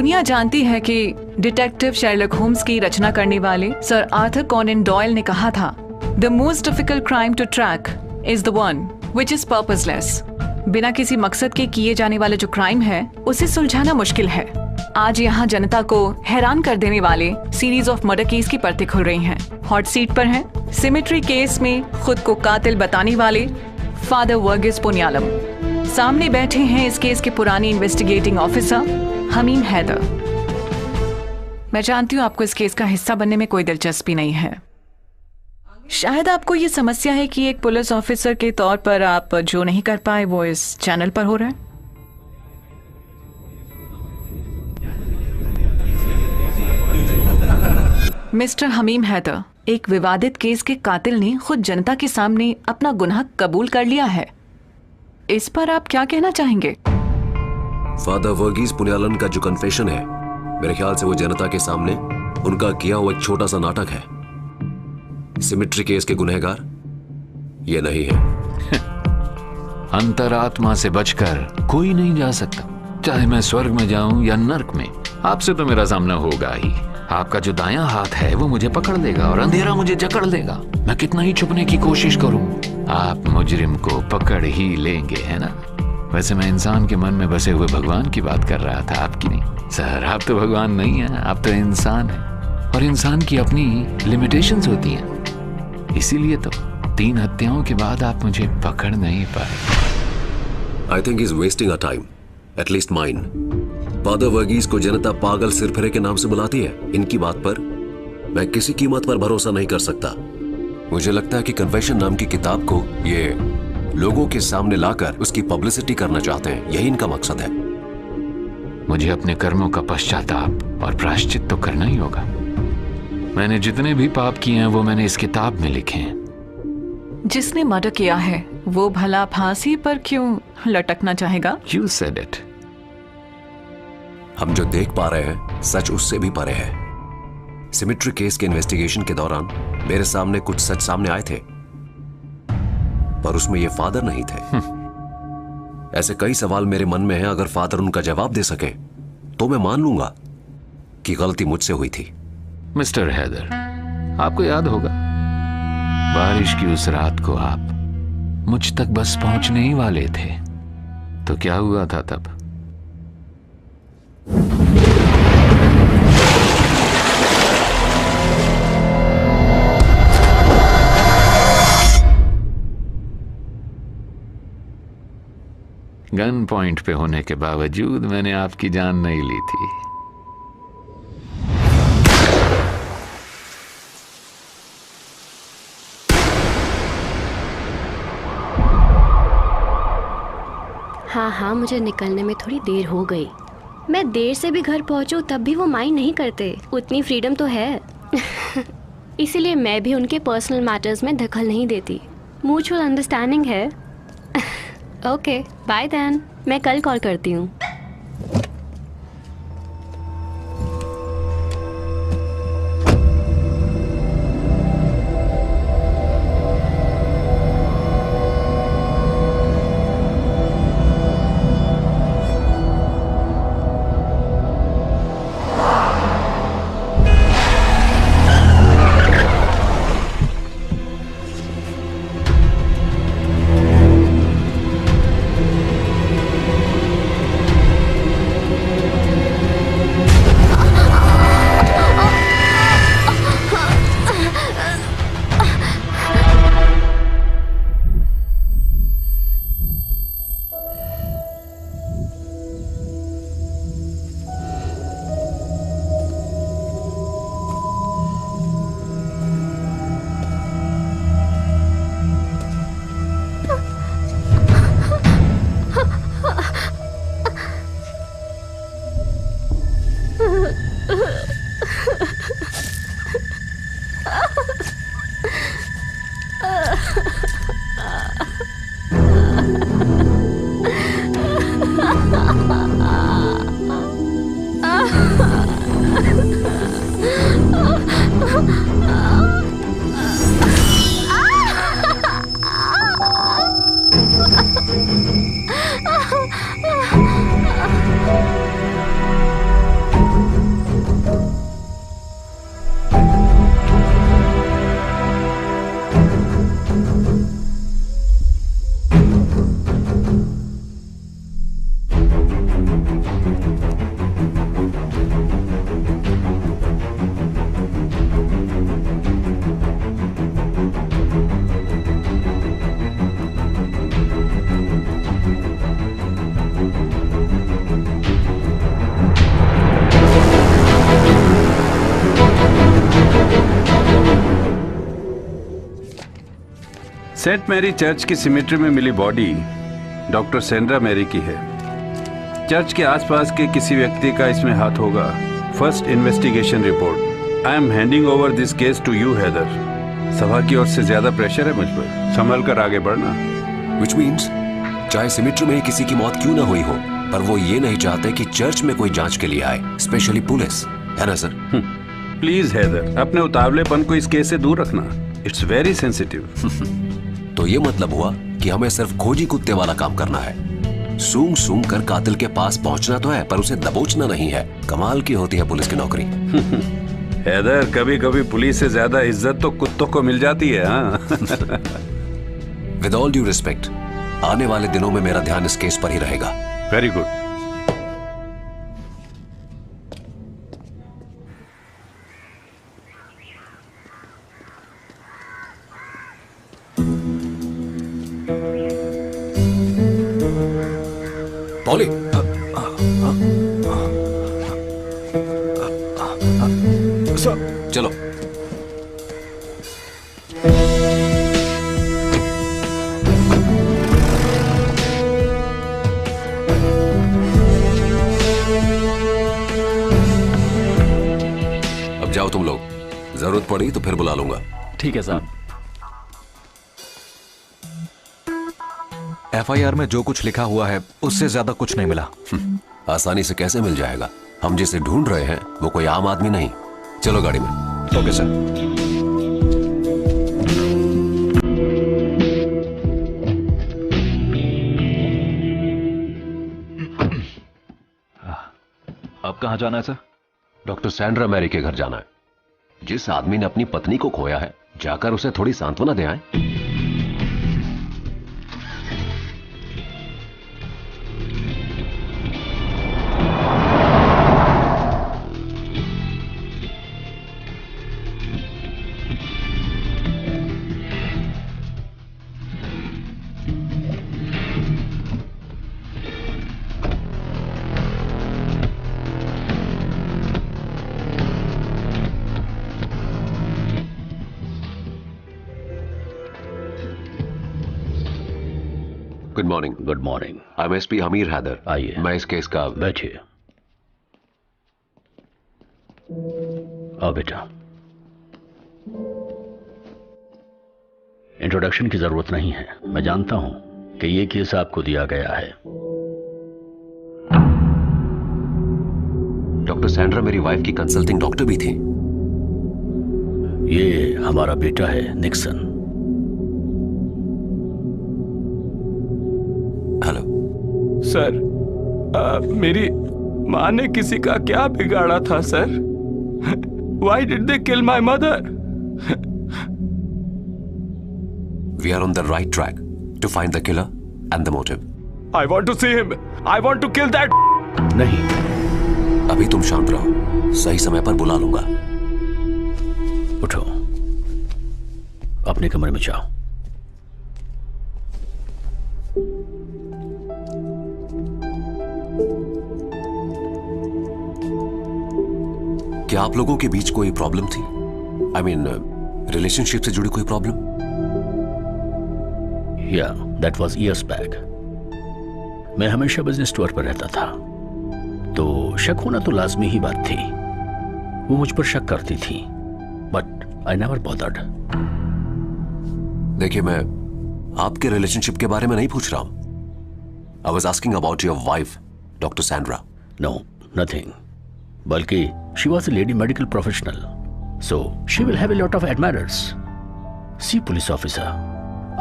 दुनिया जानती है कि डिटेक्टिव शेरलॉक होम्स की रचना करने वाले सर आर्थर कॉनन डॉयल ने कहा था, the most difficult crime to track is the one which is purposeless. बिना किसी मकसद के किए जाने वाला जो क्राइम है उसे सुलझाना मुश्किल है। आज यहाँ जनता को हैरान कर देने वाले सीरीज ऑफ मर्डर केस की परतें खुल रही हैं। हॉट सीट पर हैं सिमेट्री केस में खुद को कातिल बताने वाले फादर वर्गीस पुनियालम। सामने बैठे हैं इस केस के पुराने इन्वेस्टिगेटिंग ऑफिसर हमीम हैदर। मैं जानती हूँ आपको इस केस का हिस्सा बनने में कोई दिलचस्पी नहीं है। शायद आपको ये समस्या है कि एक पुलिस ऑफिसर के तौर पर आप जो नहीं कर पाए वो इस चैनल पर हो रहा है। मिस्टर हमीम हैदर, एक विवादित केस के कातिल ने खुद जनता के सामने अपना गुनाह कबूल कर लिया है। इस पर आप क्या कहना चाहेंगे? फादर वर्गीस पुनियालन का जो कन्फेशन है, मेरे ख्याल से वो जनता के सामने उनका किया हुआ एक छोटा सा नाटक है। सिमेट्री केस के गुनहगार ये नहीं है। अंतरात्मा से बचकर कोई नहीं जा सकता, चाहे मैं स्वर्ग में जाऊं या नर्क में। आपसे तो मेरा सामना होगा ही। आपका जो दायां हाथ है वो मुझे पकड़ लेगा और अंधेरा मुझे जकड़ लेगा। मैं कितना ही छुपने की कोशिश करूं, आप मुजरिम को पकड़ ही लेंगे, है ना? वैसे मैं इंसान के मन में बसे हुए भगवान की बात कर रहा था, आपकी नहीं। सर, आप तो भगवान नहीं हैं, आप तो इंसान हैं और इंसान की अपनी लिमिटेशंस होती हैं। इसीलिए तो 3 हत्याओं के बाद आप मुझे पकड़ नहीं पाए। I think is wasting a time, at least mine. Father Varghese को जनता पागल सिरफिरे के नाम से बुलाती है। इनकी बात पर मैं किसी कीमत पर भरोसा नहीं कर सकता। मुझे लगता है कि कन्फेशन नाम की किताब को ये लोगों के सामने लाकर उसकी पब्लिसिटी करना चाहते हैं। यही इनका मकसद है। मुझे अपने कर्मों का पश्चाताप और प्रायश्चित तो करना ही होगा। मैंने जितने भी पाप किए हैं वो मैंने इस किताब में लिखे हैं। जिसने मर्डर किया है वो भला फांसी पर क्यों लटकना चाहेगा? You said it. हम जो देख पा रहे हैं सच उससे भी परे है। सिमेट्री केस के इन्वेस्टिगेशन के दौरान मेरे सामने कुछ सच सामने आए थे, पर उसमें ये फादर नहीं थे। ऐसे कई सवाल मेरे मन में हैं। अगर फादर उनका जवाब दे सके तो मैं मान लूंगा कि गलती मुझसे हुई थी। मिस्टर हैदर, आपको याद होगा बारिश की उस रात को आप मुझ तक बस पहुंचने ही वाले थे, तो क्या हुआ था तब? गन पॉइंट पे होने के बावजूद मैंने आपकी जान नहीं ली थी। हाँ, मुझे निकलने में थोड़ी देर हो गई। मैं देर से भी घर पहुंचूं तब भी वो माइंड नहीं करते। उतनी फ्रीडम तो है। इसीलिए मैं भी उनके पर्सनल मैटर्स में दखल नहीं देती। म्यूचुअल अंडरस्टैंडिंग है। Okay, bye then. मैं कल कॉल करती हूँ। सेंट मैरी चर्च की सिमेट्री में मिली बॉडी डॉक्टर सैंड्रा मैरी की है। चर्च के आसपास के किसी व्यक्ति का इसमें हाथ होगा। First investigation report. I am handing over this case to you Haider. सभा की ओर से ज्यादा प्रेशर है मुझ पर, संभल कर आगे बढ़ना। Which means, चाहे सिमेट्री में किसी की मौत क्यों ना हुई हो, पर वो ये नहीं चाहते कि चर्च में कोई जांच के लिए आए, स्पेशली पुलिस, है ना सर? प्लीज हैदर, अपने उतावलेपन को इस केस से दूर रखना। It's very sensitive. तो ये मतलब हुआ कि हमें सिर्फ खोजी कुत्ते वाला काम करना है। सूंघ सूंघ कर कातिल के पास पहुंचना तो है, पर उसे दबोचना नहीं है। कमाल की होती है पुलिस की नौकरी। हैदर, कभी कभी पुलिस से ज्यादा इज्जत तो कुत्तों को मिल जाती है। विद ऑल ड्यू रिस्पेक्ट, आने वाले दिनों में मेरा ध्यान इस केस पर ही रहेगा। Very good. पॉली, चलो। अब जाओ तुम लोग, जरूरत पड़ी तो फिर बुला लूंगा। ठीक है साहब। FIR में जो कुछ लिखा हुआ है उससे ज्यादा कुछ नहीं मिला। आसानी से कैसे मिल जाएगा? हम जिसे ढूंढ रहे हैं वो कोई आम आदमी नहीं। चलो गाड़ी में। Okay sir. अब कहाँ जाना है सर? डॉक्टर सैंड्रा मैरी के घर जाना है। जिस आदमी ने अपनी पत्नी को खोया है, जाकर उसे थोड़ी सांत्वना दे आए। Good morning. Good morning. I am SP Hamir Haider. आइए। मैं इस केस का। बैठिए। आओ बेटा। इंट्रोडक्शन की जरूरत नहीं है। मैं जानता हूं कि ये केस आपको दिया गया है। डॉक्टर सैंड्रा मेरी वाइफ की कंसल्टिंग डॉक्टर भी थी। ये हमारा बेटा है निक्सन। हेलो सर, मेरी माँ ने किसी का क्या बिगाड़ा था sir? Why did they kill my mother? We are on the right track to find the killer and the motive. I want to see him. I want to kill that. नहीं, अभी तुम शांत रहो, सही समय पर बुला लूंगा। उठो, अपने कमरे में जाओ। क्या आप लोगों के बीच कोई प्रॉब्लम थी? आई मीन, रिलेशनशिप से जुड़ी कोई प्रॉब्लम? या, दैट वाज इयर्स बैक। मैं हमेशा बिजनेस टूर पर रहता था, तो शक होना तो लाजमी ही बात थी। वो मुझ पर शक करती थी, बट आई नेवर बॉदर्ड। देखिए, मैं आपके रिलेशनशिप के बारे में नहीं पूछ रहा हूं। I was asking about your wife, doctor Sandra. No, nothing. बल्कि she was a lady medical professional, so she will have a lot of admirers. See, police officer,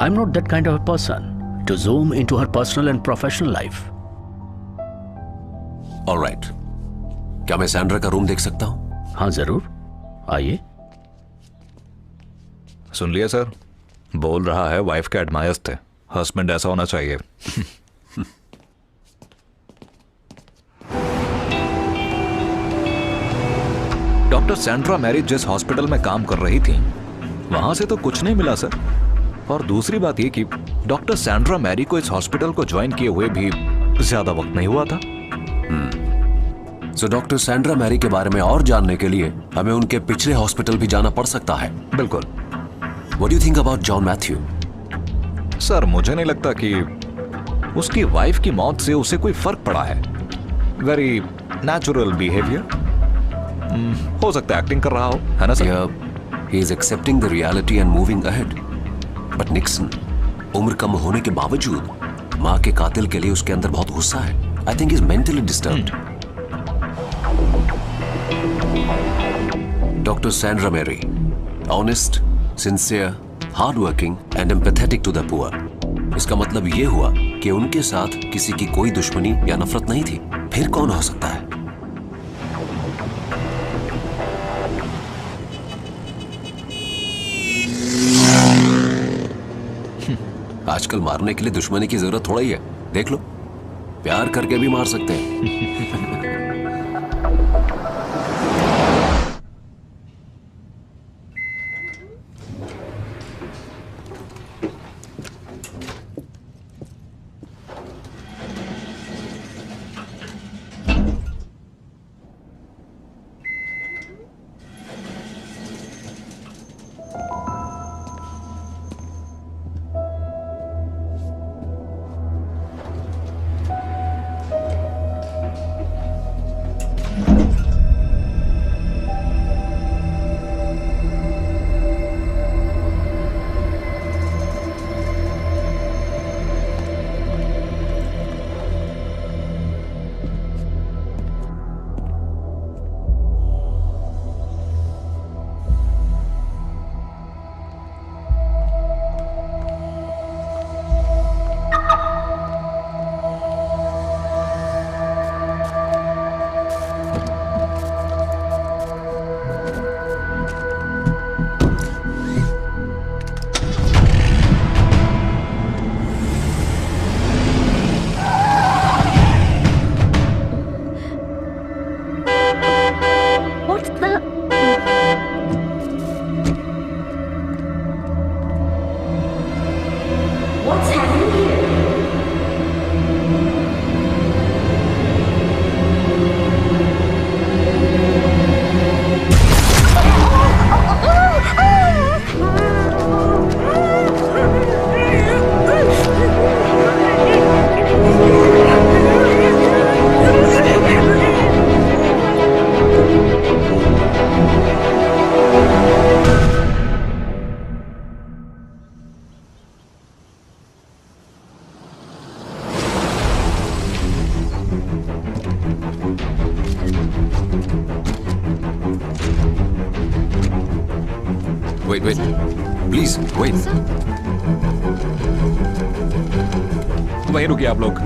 I'm not that kind of a person to zoom into her personal and professional life. All right. क्या मैं सैंड्रा का रूम देख सकता हूं? हाँ जरूर, आइए। सुन लिया सर? बोल रहा है वाइफ के एडमायर्स थे। हस्बैंड ऐसा होना चाहिए। डॉक्टर सैंड्रा मैरी जिस हॉस्पिटल में काम कर रही थी, वहां से तो कुछ नहीं मिला सर। और दूसरी बात यह कि डॉक्टर सैंड्रा मैरी को इस हॉस्पिटल को ज्वाइन किए हुए भी ज्यादा वक्त नहीं हुआ था। सो डॉक्टर सैंड्रा मैरी के बारे में और जानने के लिए हमें उनके पिछले हॉस्पिटल भी जाना पड़ सकता है। बिल्कुल। What do you think about John Matthew? Sir मुझे नहीं लगता कि उसकी वाइफ की मौत से उसे कोई फर्क पड़ा है। Very natural behaviour. हो सकता है एक्टिंग कर रहा हो, है ना sir? He is accepting the reality and moving ahead. But Nixon, उम्र कम होने के बावजूद माँ के कातिल के लिए उसके अंदर बहुत गुस्सा है। I think he is mentally disturbed. Dr. Sandra Mary, honest, sincere, hardworking and empathetic to the poor. इसका मतलब ये हुआ कि उनके साथ किसी की कोई दुश्मनी या नफरत नहीं थी। फिर कौन हो सकता है? आजकल मारने के लिए दुश्मनी की जरूरत थोड़ा ही है। देख लो, प्यार करके भी मार सकते हैं। Wait, please, wait. वहीं रुकिए आप लोग।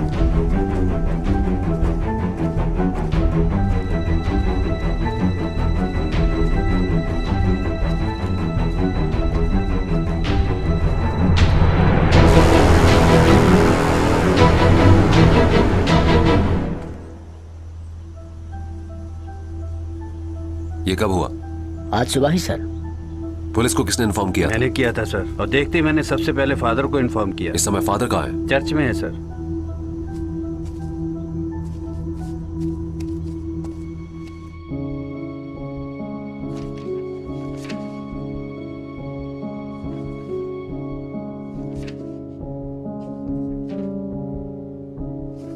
ये कब हुआ? आज सुबह ही सर। पुलिस को किसने इन्फॉर्म किया? मैंने किया था सर, और देखते ही मैंने सबसे पहले फादर को इन्फॉर्म किया। इस समय फादर कहाँ है? चर्च में है सर।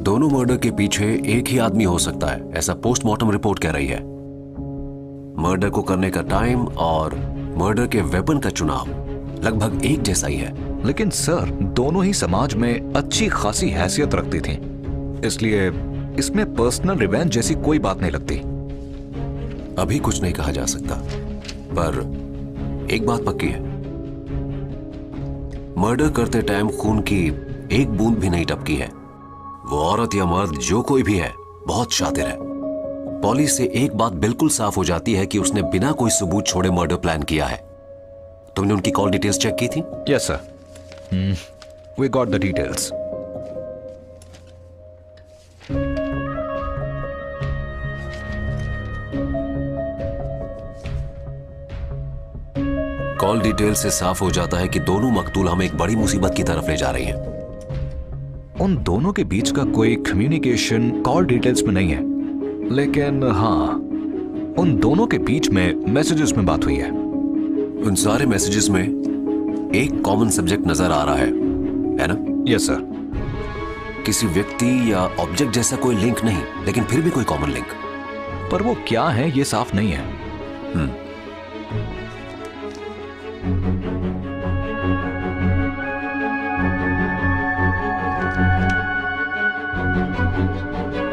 दोनों मर्डर के पीछे एक ही आदमी हो सकता है, ऐसा पोस्टमार्टम रिपोर्ट कह रही है। मर्डर को करने का टाइम और मर्डर के वेपन का चुनाव लगभग एक जैसा ही है। लेकिन सर, दोनों ही समाज में अच्छी खासी हैसियत रखती थी, इसलिए इसमें पर्सनल रिवेंज जैसी कोई बात नहीं लगती। अभी कुछ नहीं कहा जा सकता, पर एक बात पक्की है, मर्डर करते टाइम खून की एक बूंद भी नहीं टपकी है। वो औरत या मर्द जो कोई भी है, बहुत शातिर है। पुलिस से एक बात बिल्कुल साफ हो जाती है कि उसने बिना कोई सबूत छोड़े मर्डर प्लान किया है। तुमने उनकी कॉल डिटेल्स चेक की थी? Yes sir, we got the details. Call detail से साफ हो जाता है कि दोनों मकतूल हमें एक बड़ी मुसीबत की तरफ ले जा रही हैं। उन दोनों के बीच का कोई कम्युनिकेशन कॉल डिटेल्स में नहीं है, लेकिन हाँ, उन दोनों के बीच में मैसेजेस में बात हुई है। उन सारे मैसेजेस में एक कॉमन सब्जेक्ट नजर आ रहा है, है ना? Yes sir. किसी व्यक्ति या ऑब्जेक्ट जैसा कोई लिंक नहीं, लेकिन फिर भी कोई कॉमन लिंक। पर वो क्या है ये साफ नहीं है।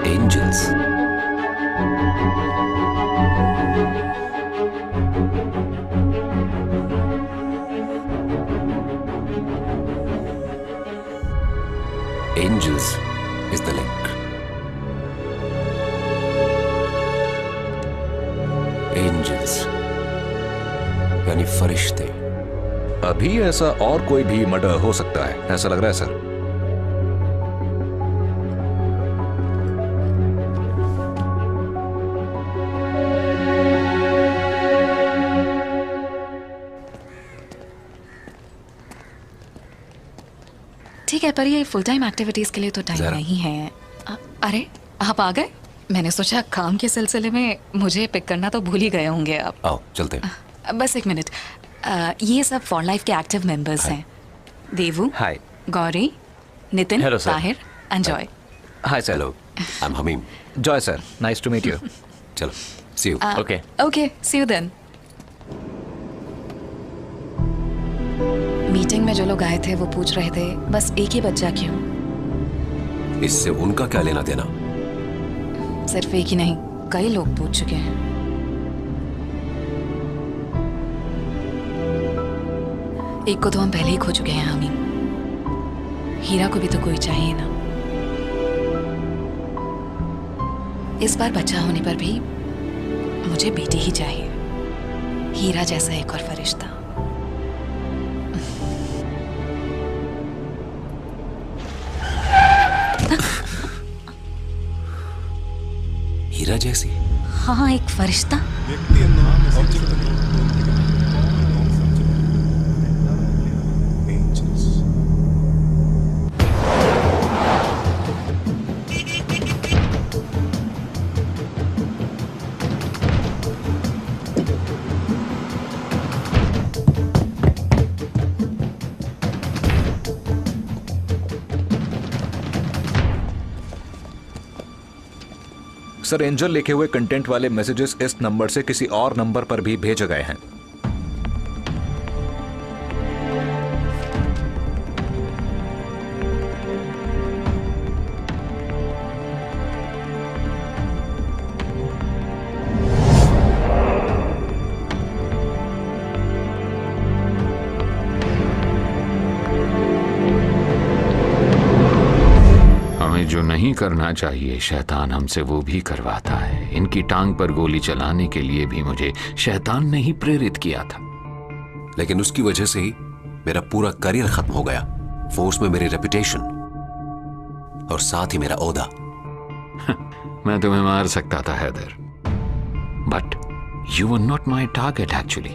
Angels. Angels is the link. Angels यानी फरिश्ते। अभी ऐसा और कोई भी मर्डर हो सकता है, ऐसा लग रहा है सर। ठीक है, पर ये फुल टाइम एक्टिविटीज के लिए तो टाइम नहीं है। अरे आप आ गए? मैंने सोचा काम के सिलसिले में मुझे पिक करना तो भूल ही गए होंगे आप। आओ चलते हैं। बस एक मिनट। ये सब फॉर लाइफ के एक्टिव मेंबर्स हैं। Devu, hi. Gauri, Nitin, Hello, sir. Tahir and Joy. Hi sir. Hello, I am Hameem. Joy sir, nice to meet you. चलो, see you. Okay. Okay, see you then. Meeting में जो लोग आए थे वो पूछ रहे थे बस एक ही बच्चा क्यों? इससे उनका क्या लेना देना? सिर्फ एक ही नहीं, कई लोग पूछ चुके हैं। एक को तो हम पहले ही खो चुके हैं हमीम। हीरा को भी तो कोई चाहिए ना। इस बार बच्चा होने पर भी मुझे बेटी ही चाहिए, हीरा जैसा एक और फरिश्ता। हीरा जैसी? हाँ, एक फरिश्ता। सर, एंजल लिखे हुए कंटेंट वाले मैसेजेस इस नंबर से किसी और नंबर पर भी भेजे गए हैं। जो नहीं करना चाहिए शैतान हमसे वो भी करवाता है। इनकी टांग पर गोली चलाने के लिए भी मुझे शैतान ने ही प्रेरित किया था, लेकिन उसकी वजह से ही मेरा पूरा करियर खत्म हो गया। फोर्स में मेरी रेपुटेशन और साथ ही मेरा ओहदा। मैं तुम्हें मार सकता था Haider, but you were not my target actually.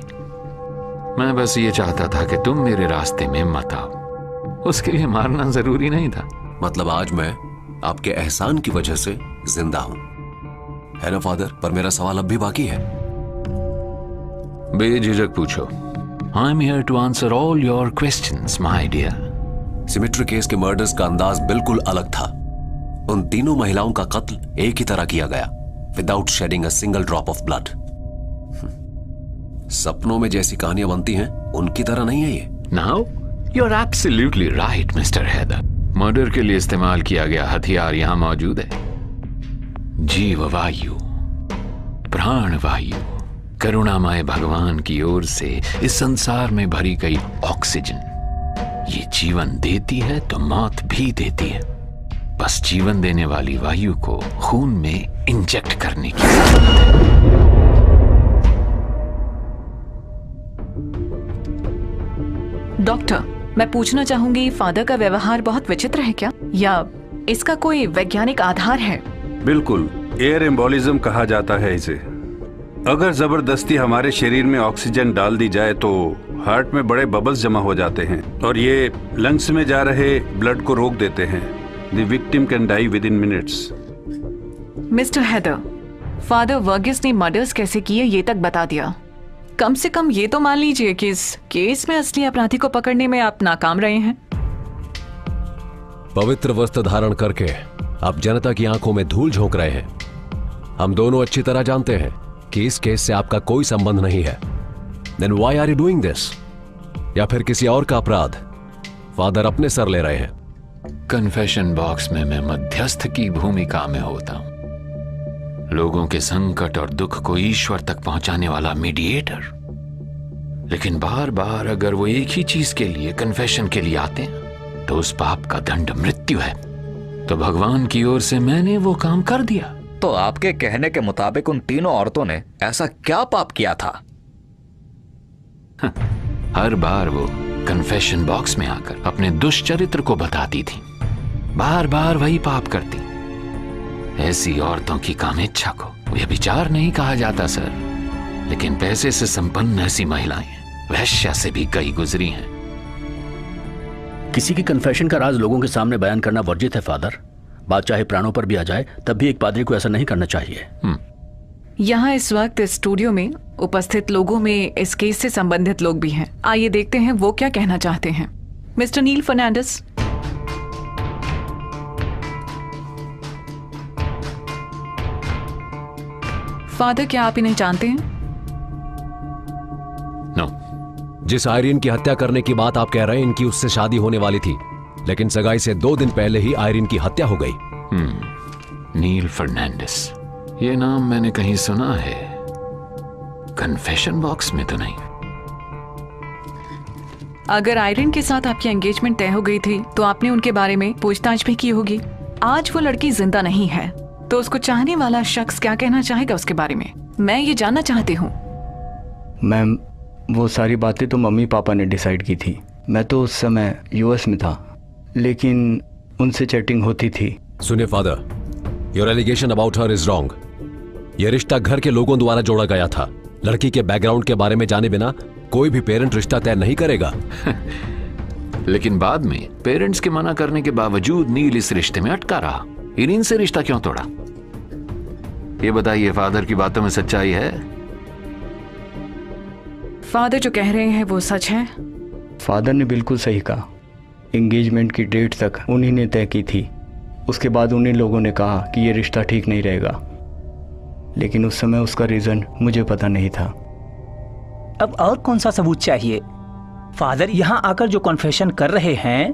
मैं बस ये चाहता था कि तुम मेरे रास्ते में मत आओ, उसके लिए मारना जरूरी नहीं था। मतलब आज मैं आपके एहसान की वजह से जिंदा हूं, है ना फादर? पर मेरा सवाल अब भी बाकी है। बेझिझक पूछो। I am here to answer all your questions my dear. Cemetery case के मर्डर्स का अंदाज बिल्कुल अलग था। उन तीनों महिलाओं का कत्ल एक ही तरह किया गया, without shedding a single drop of blood. सपनों में जैसी कहानियां बनती हैं उनकी तरह नहीं है ये। Now you are absolutely right mister Haider. Murder के लिए इस्तेमाल किया गया हथियार यहां मौजूद है। जीव वायु, प्राण वायु, करुणामय भगवान की ओर से इस संसार में भरी गई ऑक्सीजन। ये जीवन देती है तो मौत भी देती है। बस जीवन देने वाली वायु को खून में इंजेक्ट करने की जरूरत है। डॉक्टर, मैं पूछना चाहूंगी, फादर का व्यवहार बहुत विचित्र है क्या, या इसका कोई वैज्ञानिक आधार है? बिल्कुल, एयर एम्बोलिज्म कहा जाता है इसे। अगर जबरदस्ती हमारे शरीर में ऑक्सीजन डाल दी जाए तो हार्ट में बड़े बबल्स जमा हो जाते हैं और ये लंग्स में जा रहे ब्लड को रोक देते हैं। The victim can die within minutes. Mister Haider, father Varghese ने मर्डर्स कैसे किए ये तक बता दिया। कम से कम ये तो मान लीजिए कि इस केस में असली अपराधी को पकड़ने में आप नाकाम रहे हैं। पवित्र वस्त्र धारण करके आप जनता की आंखों में धूल झोंक रहे हैं। हम दोनों अच्छी तरह जानते हैं कि इस केस से आपका कोई संबंध नहीं है। Then why are you doing this? या फिर किसी और का अपराध फादर अपने सर ले रहे हैं? कन्फेशन बॉक्स में मैं मध्यस्थ की भूमिका में होता हूं, लोगों के संकट और दुख को ईश्वर तक पहुंचाने वाला मीडिएटर। लेकिन बार बार अगर वो एक ही चीज के लिए, कन्फेशन के लिए आते हैं, तो उस पाप का दंड मृत्यु है। तो भगवान की ओर से मैंने वो काम कर दिया। तो आपके कहने के मुताबिक उन तीनों औरतों ने ऐसा क्या पाप किया था? हर बार वो कन्फेशन बॉक्स में आकर अपने दुष्चरित्र को बताती थी, बार बार वही पाप करती। ऐसी औरतों की कामेच्छा को व्यभिचार नहीं कहा जाता सर, लेकिन पैसे से संपन्न ऐसी महिलाएं वैश्या से भी कई गुजरी हैं। किसी की कन्फेशन का राज लोगों के सामने बयान करना वर्जित है फादर। बात चाहे प्राणों पर भी आ जाए, तब भी एक पादरी को ऐसा नहीं करना चाहिए। यहाँ इस वक्त इस स्टूडियो में उपस्थित लोगों में इस केस से संबंधित लोग भी हैं। आइए देखते हैं वो क्या कहना चाहते हैं। मिस्टर नील फर्नांडिस। फादर, क्या आप इन्हें जानते हैं? जिस आयरीन की हत्या करने की बात आप कह रहे हैं, इनकी उससे शादी होने वाली थी, लेकिन सगाई से 2 दिन पहले ही आयरीन की हत्या हो गई। नील फर्नांडिस, ये नाम मैंने कहीं सुना है, कन्फेशन बॉक्स में तो नहीं। अगर आयरीन के साथ आपकी एंगेजमेंट तय हो गई थी तो आपने उनके बारे में पूछताछ भी की होगी। आज वो लड़की जिंदा नहीं है, तो उसको चाहने वाला शख्स क्या कहना चाहेगा उसके बारे में? मैं ये जानना चाहती हूँ। मैम, वो सारी बातें तो मम्मी पापा ने डिसाइड की थी। मैं तो उस समय यूएस में था, लेकिन उनसे चैटिंग होती थी। सुनिए father, your allegation about her is wrong. यह रिश्ता घर के लोगों द्वारा जोड़ा गया था। लड़की के बैकग्राउंड के बारे में जाने बिना कोई भी पेरेंट रिश्ता तय नहीं करेगा। लेकिन बाद में पेरेंट्स के मना करने के बावजूद नील इस रिश्ते में अटका रहा। इरीन से रिश्ता क्यों तोड़ा? ये बताइए, फादर की बातों में सच्चाई है? फादर जो कह रहे हैं वो सच है? फादर ने बिल्कुल सही कहा। एंगेजमेंट की डेट तक उन्हीं ने तय की थी। उसके बाद उन्हीं लोगों ने कहा कि ये रिश्ता ठीक नहीं रहेगा, लेकिन उस समय उसका रीज़न मुझे पता नहीं था। अब और कौन सा सबूत चाहिए? फादर यहाँ आकर जो कॉन्फेशन कर रहे हैं,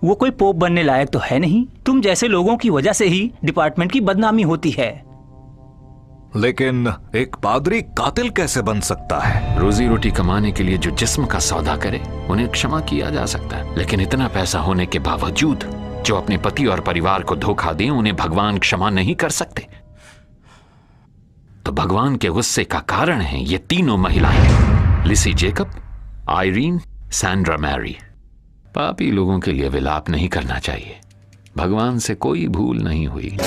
वो कोई पोप बनने लायक तो है नहीं। तुम जैसे लोगों की वजह से ही डिपार्टमेंट की बदनामी होती है। लेकिन एक पादरी कातिल कैसे बन सकता है? रोजी रोटी कमाने के लिए जो जिस्म का सौदा करे उन्हें क्षमा किया जा सकता है, लेकिन इतना पैसा होने के बावजूद जो अपने पति और परिवार को धोखा दें, उन्हें भगवान क्षमा नहीं कर सकते। तो भगवान के गुस्से का कारण है ये तीनों महिलाएं, लिसी जेकब, आयरीन, सैंड्रा मैरी। पापी लोगों के लिए विलाप नहीं करना चाहिए। भगवान से कोई भूल नहीं हुई।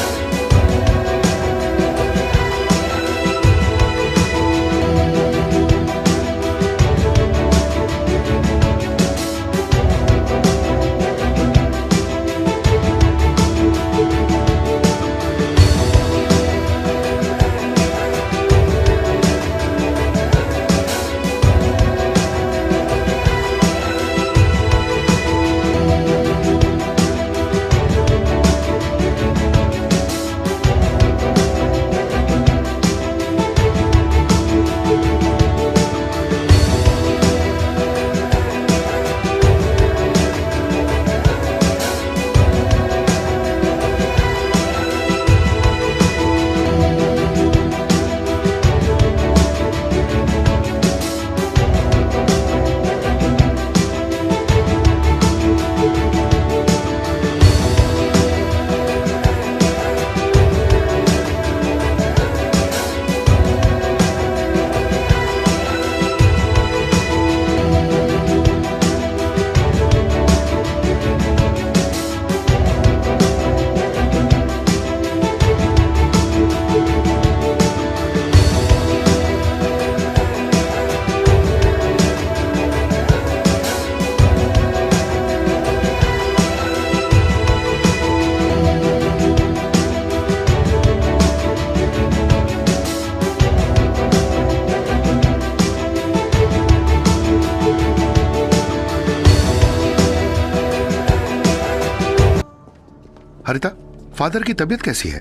फादर की तबीयत कैसी है?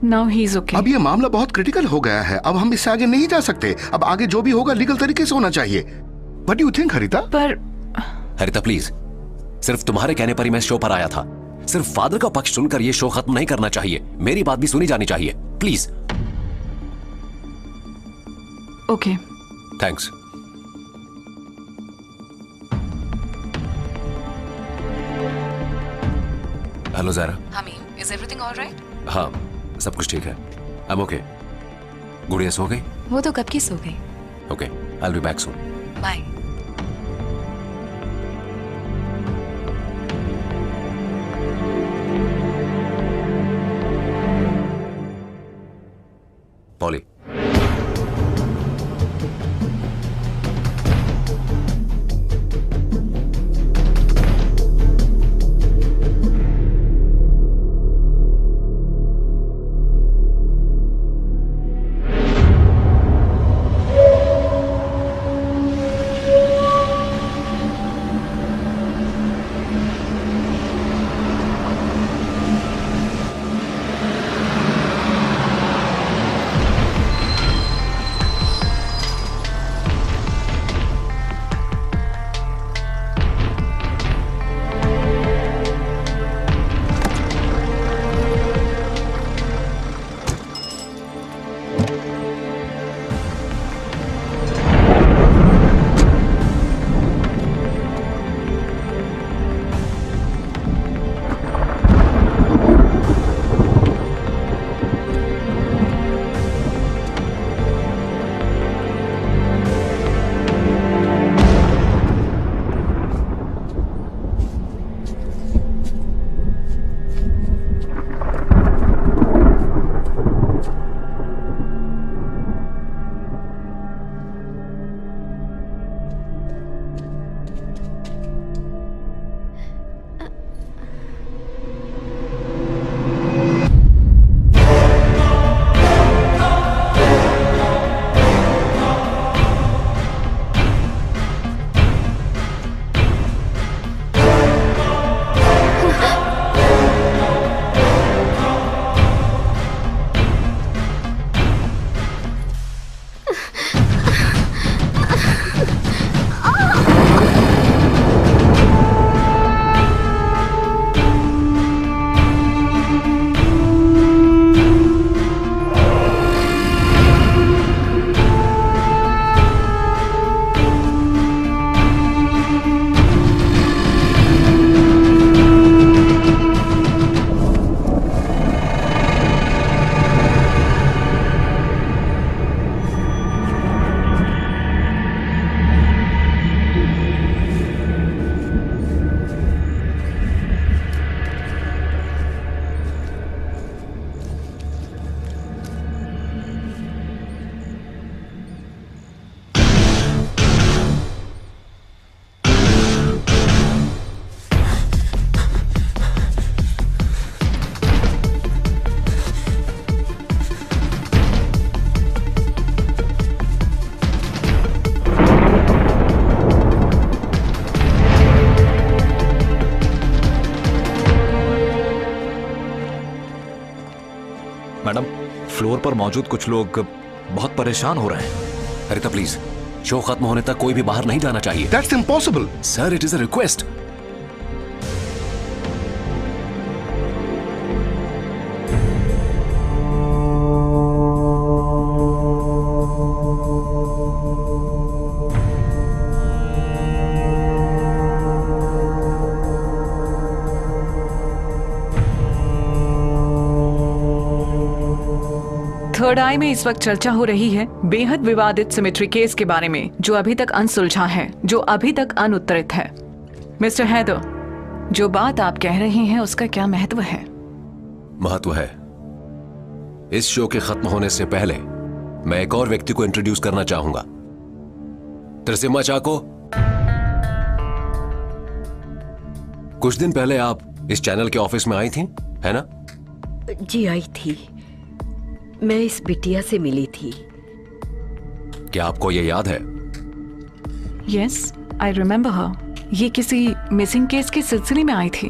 Now he is okay. अब ये मामला बहुत क्रिटिकल हो गया है, अब हम इससे आगे नहीं जा सकते। अब आगे जो भी होगा लीगल तरीके से होना चाहिए। व्हाट डू यू थिंक हरिता? पर हरिता प्लीज, सिर्फ तुम्हारे कहने पर ही मैं शो पर आया था। सिर्फ फादर का पक्ष सुनकर ये शो खत्म नहीं करना चाहिए, मेरी बात भी सुनी जानी चाहिए, please. Okay, thanks. Hello Zara. Hameem, is everything alright? हाँ, सब कुछ ठीक है। I am okay. गुड़िया सो गई? वो तो कब की सो गई। Okay, I will be back soon. Bye. Polly, madam, floor पर मौजूद कुछ लोग बहुत परेशान हो रहे हैं। हरिता प्लीज, शो खत्म होने तक कोई भी बाहर नहीं जाना चाहिए। That's impossible. Sir, it is a request. Third Eye में इस वक्त चर्चा हो रही है बेहद विवादित सिमेट्री केस के बारे में, जो अभी तक अनसुलझा है, जो अभी तक अनुत्तरित है। मिस्टर हैदर, जो बात आप कह रहे हैं उसका क्या महत्व है? महत्व है। इस शो के खत्म होने से पहले मैं एक और व्यक्ति को इंट्रोड्यूस करना चाहूंगा। त्रिसिम्हा चाको, कुछ दिन पहले आप इस चैनल के ऑफिस में आई थी, है ना? जी आई थी। मैं इस बिटिया से मिली थी। क्या आपको ये याद है? यस, आई रिमेम्बर हर। ये किसी मिसिंग केस के सिलसिले में आई थी।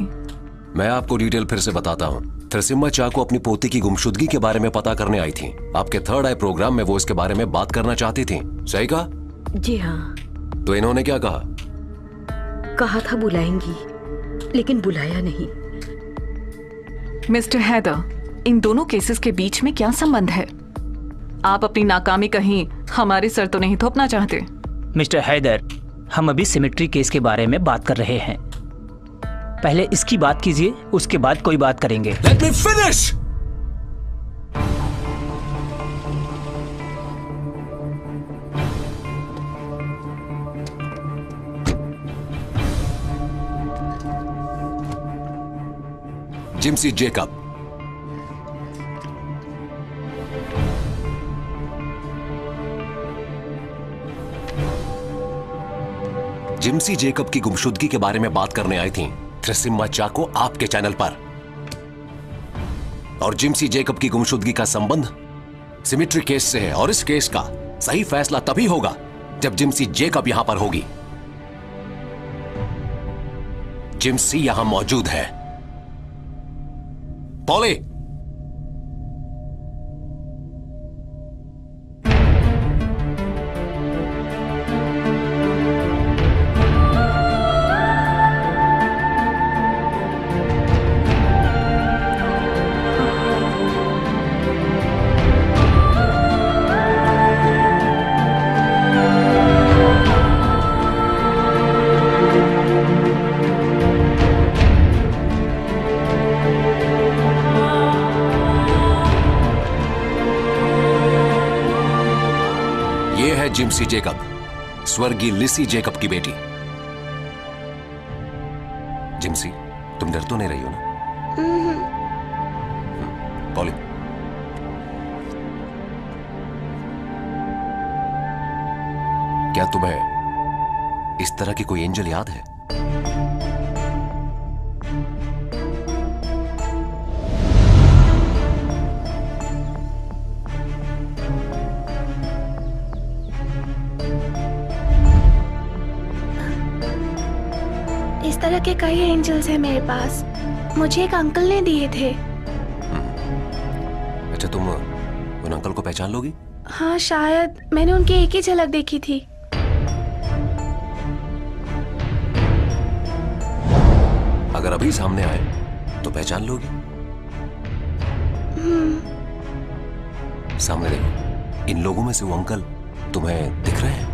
मैं आपको डिटेल फिर से बताता हूं। थ्रेसिम्मा चा को अपनी पोती की गुमशुदगी के बारे में पता करने आई थी। आपके थर्ड आई प्रोग्राम में वो इसके बारे में बात करना चाहती थी, सही कहा? जी हाँ। तो इन्होंने क्या कहा? कहा था बुलाएंगी, लेकिन बुलाया नहीं। मिस्टर हैदर, इन दोनों केसेस के बीच में क्या संबंध है? आप अपनी नाकामी कहीं हमारे सर तो नहीं थोपना चाहते? मिस्टर हैदर, हम अभी सिमेट्री केस के बारे में बात कर रहे हैं। पहले इसकी बात कीजिए, उसके बाद कोई बात करेंगे। Let me finish! Jimsy Jacob, Jimsy Jacob की गुमशुदगी के बारे में बात करने आई थी थ्रेसिम्मा चा को आपके चैनल पर। और जिम्सी जेकब की गुमशुदगी का संबंध सिमेट्री केस से है, और इस केस का सही फैसला तभी होगा जब जिम्सी जेकब यहां पर होगी। जिम्सी यहां मौजूद है। पॉली, जिम्सी जेकब, स्वर्गीय लिसी जेकब की बेटी। जिम्सी, तुम डर तो नहीं रही हो ना? पॉली, क्या तुम्हें इस तरह की कोई एंजल याद है? इस तरह के कई एंजल्स हैं मेरे पास। मुझे एक अंकल ने दिए थे। अच्छा, तुम उन अंकल को पहचान लोगी? हाँ शायद, मैंने उनकी एक ही झलक देखी थी। अगर अभी सामने आए तो पहचान लोगी? सामने देखो, इन लोगों में से वो अंकल तुम्हें दिख रहे हैं?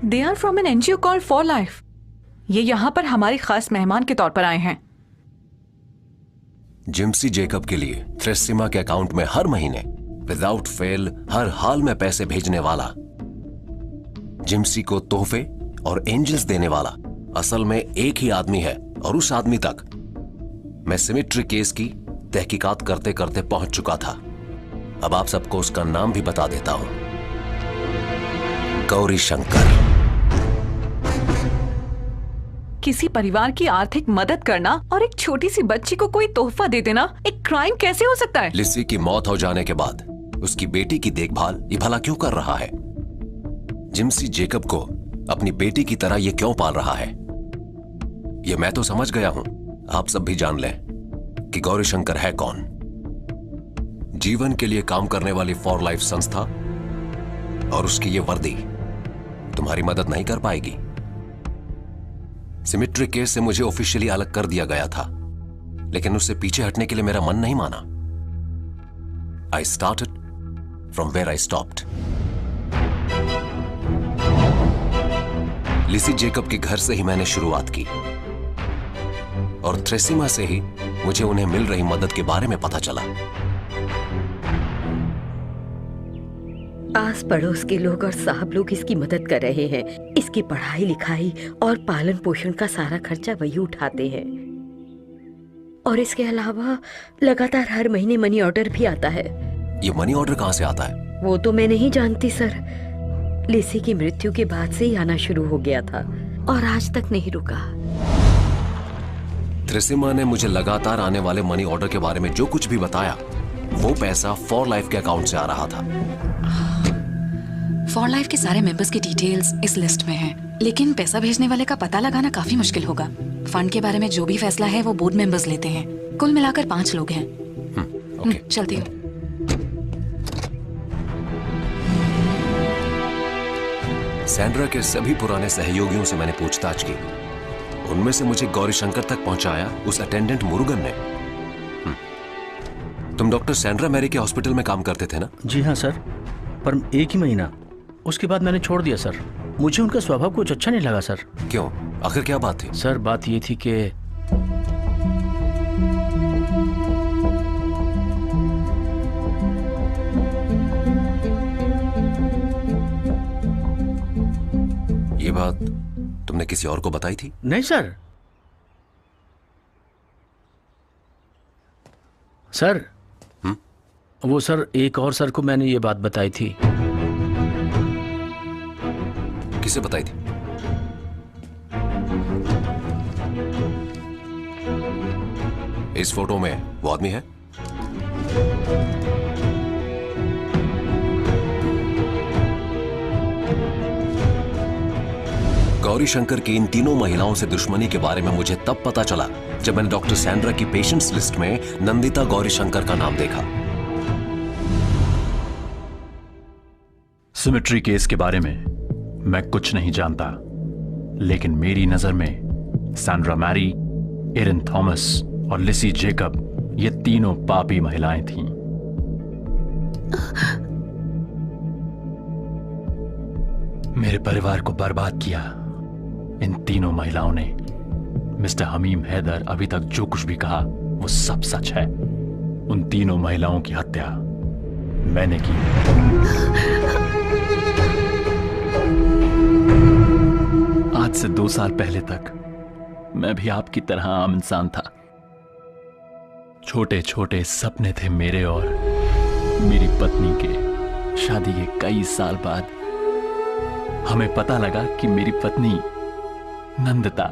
They are from an NGO called For Life. ये यहाँ पर हमारे खास मेहमान के तौर पर आए हैं। जिम्सी जेकब के लिए थ्रेसिमा के अकाउंट में हर महीने विदाउट फेल हर हाल में पैसे भेजने वाला, जिम्सी को तोहफे और एंजल्स देने वाला असल में एक ही आदमी है, और उस आदमी तक मैं सिमेट्री केस की तहकीकात करते करते पहुंच चुका था। अब आप सबको उसका नाम भी बता देता हूं, गौरी शंकर। किसी परिवार की आर्थिक मदद करना और एक छोटी सी बच्ची को कोई तोहफा दे देना एक क्राइम कैसे हो सकता है? लिसी की मौत हो जाने के बाद उसकी बेटी की देखभाल ये भला क्यों कर रहा है? जिम्सी जेकब को अपनी बेटी की तरह ये क्यों पाल रहा है? ये मैं तो समझ गया हूं, आप सब भी जान लें कि गौरी शंकर है कौन। जीवन के लिए काम करने वाली फॉर लाइफ संस्था और उसकी ये वर्दी तुम्हारी मदद नहीं कर पाएगी। सिमेट्री केस से मुझे ऑफिशियली अलग कर दिया गया था, लेकिन उससे पीछे हटने के लिए मेरा मन नहीं माना। I started from where I stopped. Lissy Jacob के घर से ही मैंने शुरुआत की, और थ्रेसिमा से ही मुझे उन्हें मिल रही मदद के बारे में पता चला। आस पड़ोस के लोग और साहब लोग इसकी मदद कर रहे हैं। इसकी पढ़ाई लिखाई और पालन पोषण का सारा खर्चा वही उठाते हैं, और इसके अलावा लगातार हर महीने मनी ऑर्डर भी आता है। ये मनी ऑर्डर कहां से आता है? वो तो मैं नहीं जानती सर। लिसी की मृत्यु के बाद से ही आना शुरू हो गया था और आज तक नहीं रुका। थ्रेसिमा ने मुझे लगातार आने वाले मनी ऑर्डर के बारे में जो कुछ भी बताया, वो पैसा फॉर लाइफ के अकाउंट से आ रहा था। फॉर लाइफ के सारे मेंबर्स की डिटेल्स इस लिस्ट में हैं, लेकिन पैसा भेजने वाले का पता लगाना काफी मुश्किल होगा। फंड के बारे में जो भी फैसला है वो बोर्ड मेंबर्स लेते हैं। कुल मिलाकर 5 लोग हैं। चलती हूँ। सैंड्रा के सभी पुराने सहयोगियों से मैंने पूछताछ की। उनमें से मुझे गौरी शंकर तक पहुंचाया उस अटेंडेंट मुरुगन ने। तुम डॉक्टर सैंड्रा मैरी के हॉस्पिटल में काम करते थे ना? जी हाँ सर, पर 1 ही महीना, उसके बाद मैंने छोड़ दिया सर। मुझे उनका स्वभाव कुछ अच्छा नहीं लगा सर। क्यों? आखिर क्या बात थी? सर बात ये थी कि ये बात तुमने किसी और को बताई थी? नहीं सर। सर वो सर एक और सर को मैंने ये बात बताई थी। किसे बताई थी? इस फोटो में वो आदमी है? गौरी शंकर की इन तीनों महिलाओं से दुश्मनी के बारे में मुझे तब पता चला जब मैंने डॉक्टर सैंड्रा की पेशेंट्स लिस्ट में नंदिता गौरी शंकर का नाम देखा। सिमेट्री केस के बारे में मैं कुछ नहीं जानता, लेकिन मेरी नजर में सैंड्रा मैरी, एरिन थॉमस और लिसी जेकब ये तीनों पापी महिलाएं थीं। मेरे परिवार को बर्बाद किया इन तीनों महिलाओं ने। मिस्टर हमीम हैदर अभी तक जो कुछ भी कहा वो सब सच है। उन तीनों महिलाओं की हत्या मैंने की। आज से 2 साल पहले तक मैं भी आपकी तरह आम इंसान था। छोटे छोटे सपने थे मेरे और मेरी पत्नी के। शादी के कई साल बाद हमें पता लगा कि मेरी पत्नी नंदिता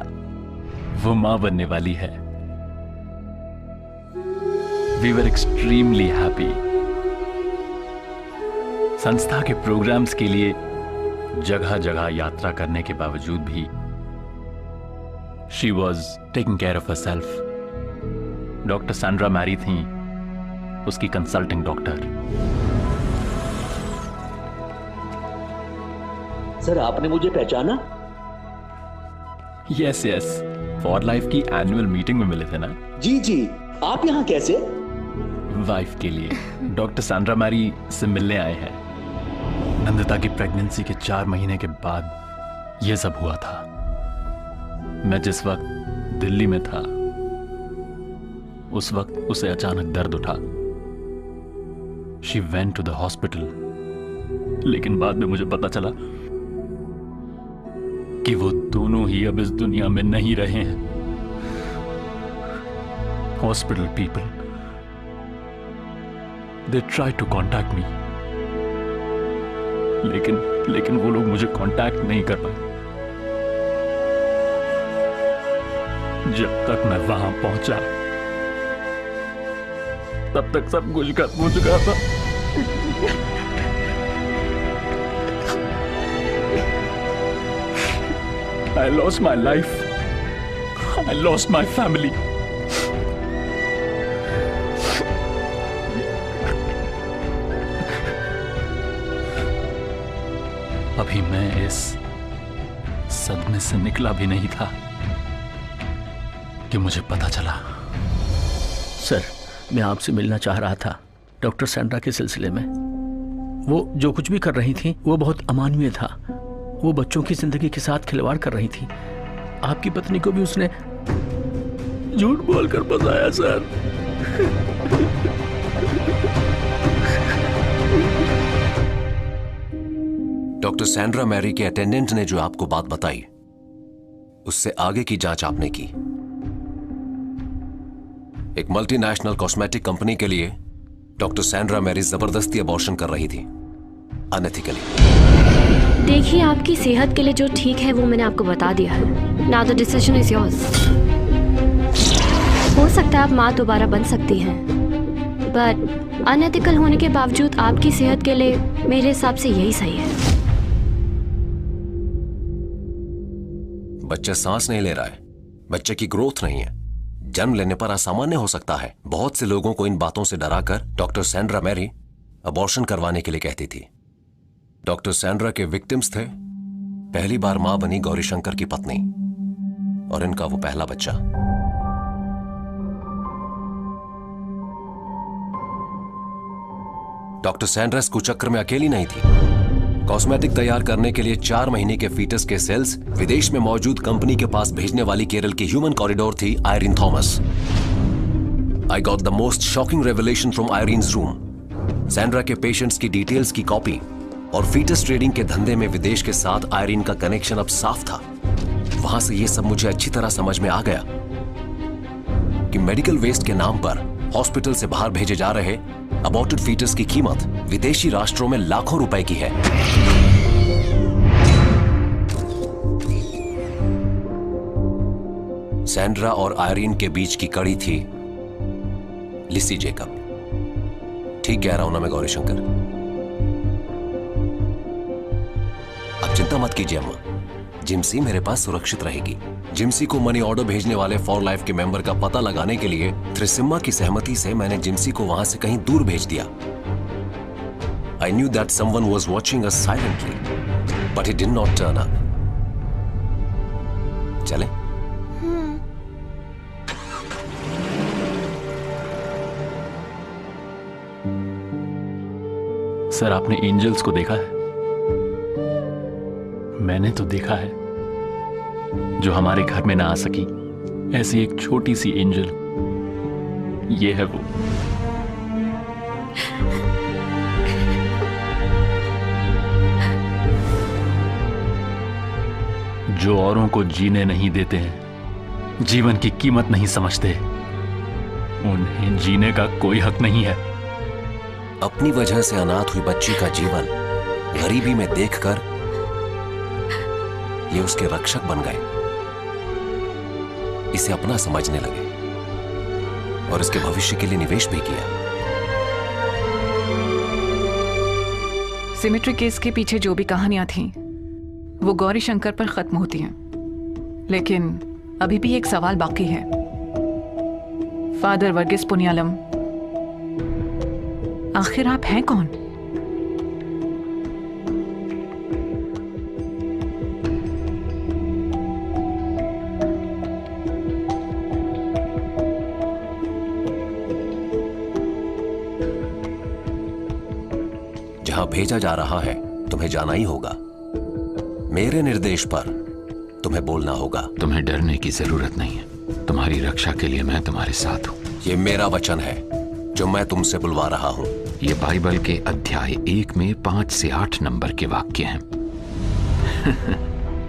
वो मां बनने वाली है। We were extremely happy. संस्था के प्रोग्राम्स के लिए जगह जगह यात्रा करने के बावजूद भी she was taking care of herself. Doctor Sandra Mary थी उसकी कंसल्टिंग डॉक्टर। सर आपने मुझे पहचाना? यस यस, फॉर लाइफ की एनुअल मीटिंग में मिले थे ना? जी जी, आप यहाँ कैसे? वाइफ के लिए डॉक्टर सैंड्रा मैरी से मिलने आए हैं। नंदिता की प्रेगनेंसी के 4 महीने के बाद ये सब हुआ था। मैं जिस वक्त दिल्ली में था उस वक्त उसे अचानक दर्द उठा। She went to the hospital, लेकिन बाद में मुझे पता चला कि वो दोनों ही अब इस दुनिया में नहीं रहे हैं। Hospital people, they try to contact me, लेकिन वो लोग मुझे कांटेक्ट नहीं कर पाए। जब तक मैं वहां पहुंचा तब तक सब कुछ खत्म हो चुका था। I lost my life. I lost my family. अभी मैं इस सदमे से निकला भी नहीं था कि मुझे पता चला। सर, मैं आपसे मिलना चाह रहा था डॉक्टर सैंड्रा के सिलसिले में। वो जो कुछ भी कर रही थी वो बहुत अमानवीय था। वो बच्चों की जिंदगी के साथ खिलवाड़ कर रही थी। आपकी पत्नी को भी उसने झूठ बोलकर बचाया सर। डॉक्टर सैंड्रा मैरी के अटेंडेंट ने जो आपको बात बताई उससे आगे की जांच आपने की। एक मल्टीनेशनल कॉस्मेटिक कंपनी के लिए डॉक्टर सैंड्रा मैरी जबरदस्ती अबॉर्शन कर रही थी, अनएथिकली। देखिए, आपकी सेहत के लिए जो ठीक है वो मैंने आपको बता दिया है। Now the decision is yours. हो सकता है आप माँ दोबारा बन सकती हैं, बट अनएथिकल होने के बावजूद आपकी सेहत के लिए मेरे हिसाब से यही सही है। बच्चा सांस नहीं ले रहा है, बच्चे की ग्रोथ नहीं है, जन्म लेने पर असामान्य हो सकता है। बहुत से लोगों को इन बातों से डराकर डॉक्टर सैंड्रा मैरी अबॉर्शन करवाने के लिए कहती थी। डॉक्टर सैंड्रा के विक्टिम्स थे पहली बार मां बनी गौरीशंकर की पत्नी और इनका वो पहला बच्चा। डॉक्टर सैंड्रा इस कुचक्र में अकेली नहीं थी। कॉस्मेटिक तैयार करने के लिए 4 महीने के फीटस के सेल्स विदेश में मौजूद कंपनी के पास भेजने वाली केरल की ह्यूमन कॉरिडोर थी Irene Thomas. I got the most shocking revelation from Irene's room. Sandra के पेशेंट्स की डिटेल्स की कॉपी और फीटस ट्रेडिंग के धंधे में विदेश के साथ आयरीन का कनेक्शन अब साफ था। वहां से यह सब मुझे अच्छी तरह समझ में आ गया कि मेडिकल वेस्ट के नाम पर हॉस्पिटल से बाहर भेजे जा रहे अबॉर्टेड फीटस की कीमत विदेशी राष्ट्रों में लाखों रुपए की है। सैंड्रा और आयरीन के बीच की कड़ी थी लिसी जेकब। ठीक कह रहा हूं ना मैं गौरीशंकर? अब चिंता मत कीजिए अम्मा, जिम्सी मेरे पास सुरक्षित रहेगी। जिम्सी को मनी ऑर्डर भेजने वाले फॉर लाइफ के मेंबर का पता लगाने के लिए थ्रिसिम्मा की सहमति से मैंने जिम्सी को वहां से कहीं दूर भेज दिया। I knew that someone was watching us silently, but he did not turn up. चले? सर, आपने एंजल्स को देखा है? मैंने तो देखा है, जो हमारे घर में ना आ सकी, ऐसी एक छोटी सी एंजल। ये है वो। जो औरों को जीने नहीं देते हैं, जीवन की कीमत नहीं समझते, उन्हें जीने का कोई हक नहीं है। अपनी वजह से अनाथ हुई बच्ची का जीवन गरीबी में देखकर ये उसके रक्षक बन गए, इसे अपना समझने लगे और इसके भविष्य के लिए निवेश भी किया। सिमेट्री केस के पीछे जो भी कहानियां थीं, वो गौरीशंकर पर खत्म होती हैं, लेकिन अभी भी एक सवाल बाकी है। फादर वर्गीस पुनियालम, आखिर आप हैं कौन? जहां भेजा जा रहा है तुम्हें जाना ही होगा। मेरे निर्देश पर तुम्हें बोलना होगा। तुम्हें डरने की जरूरत नहीं है। तुम्हारी रक्षा के लिए मैं तुम्हारे साथ हूँ। ये मेरा वचन है जो मैं तुमसे बुलवा रहा हूँ। ये बाइबल के अध्याय 1 में 5 से 8 नंबर के वाक्य हैं।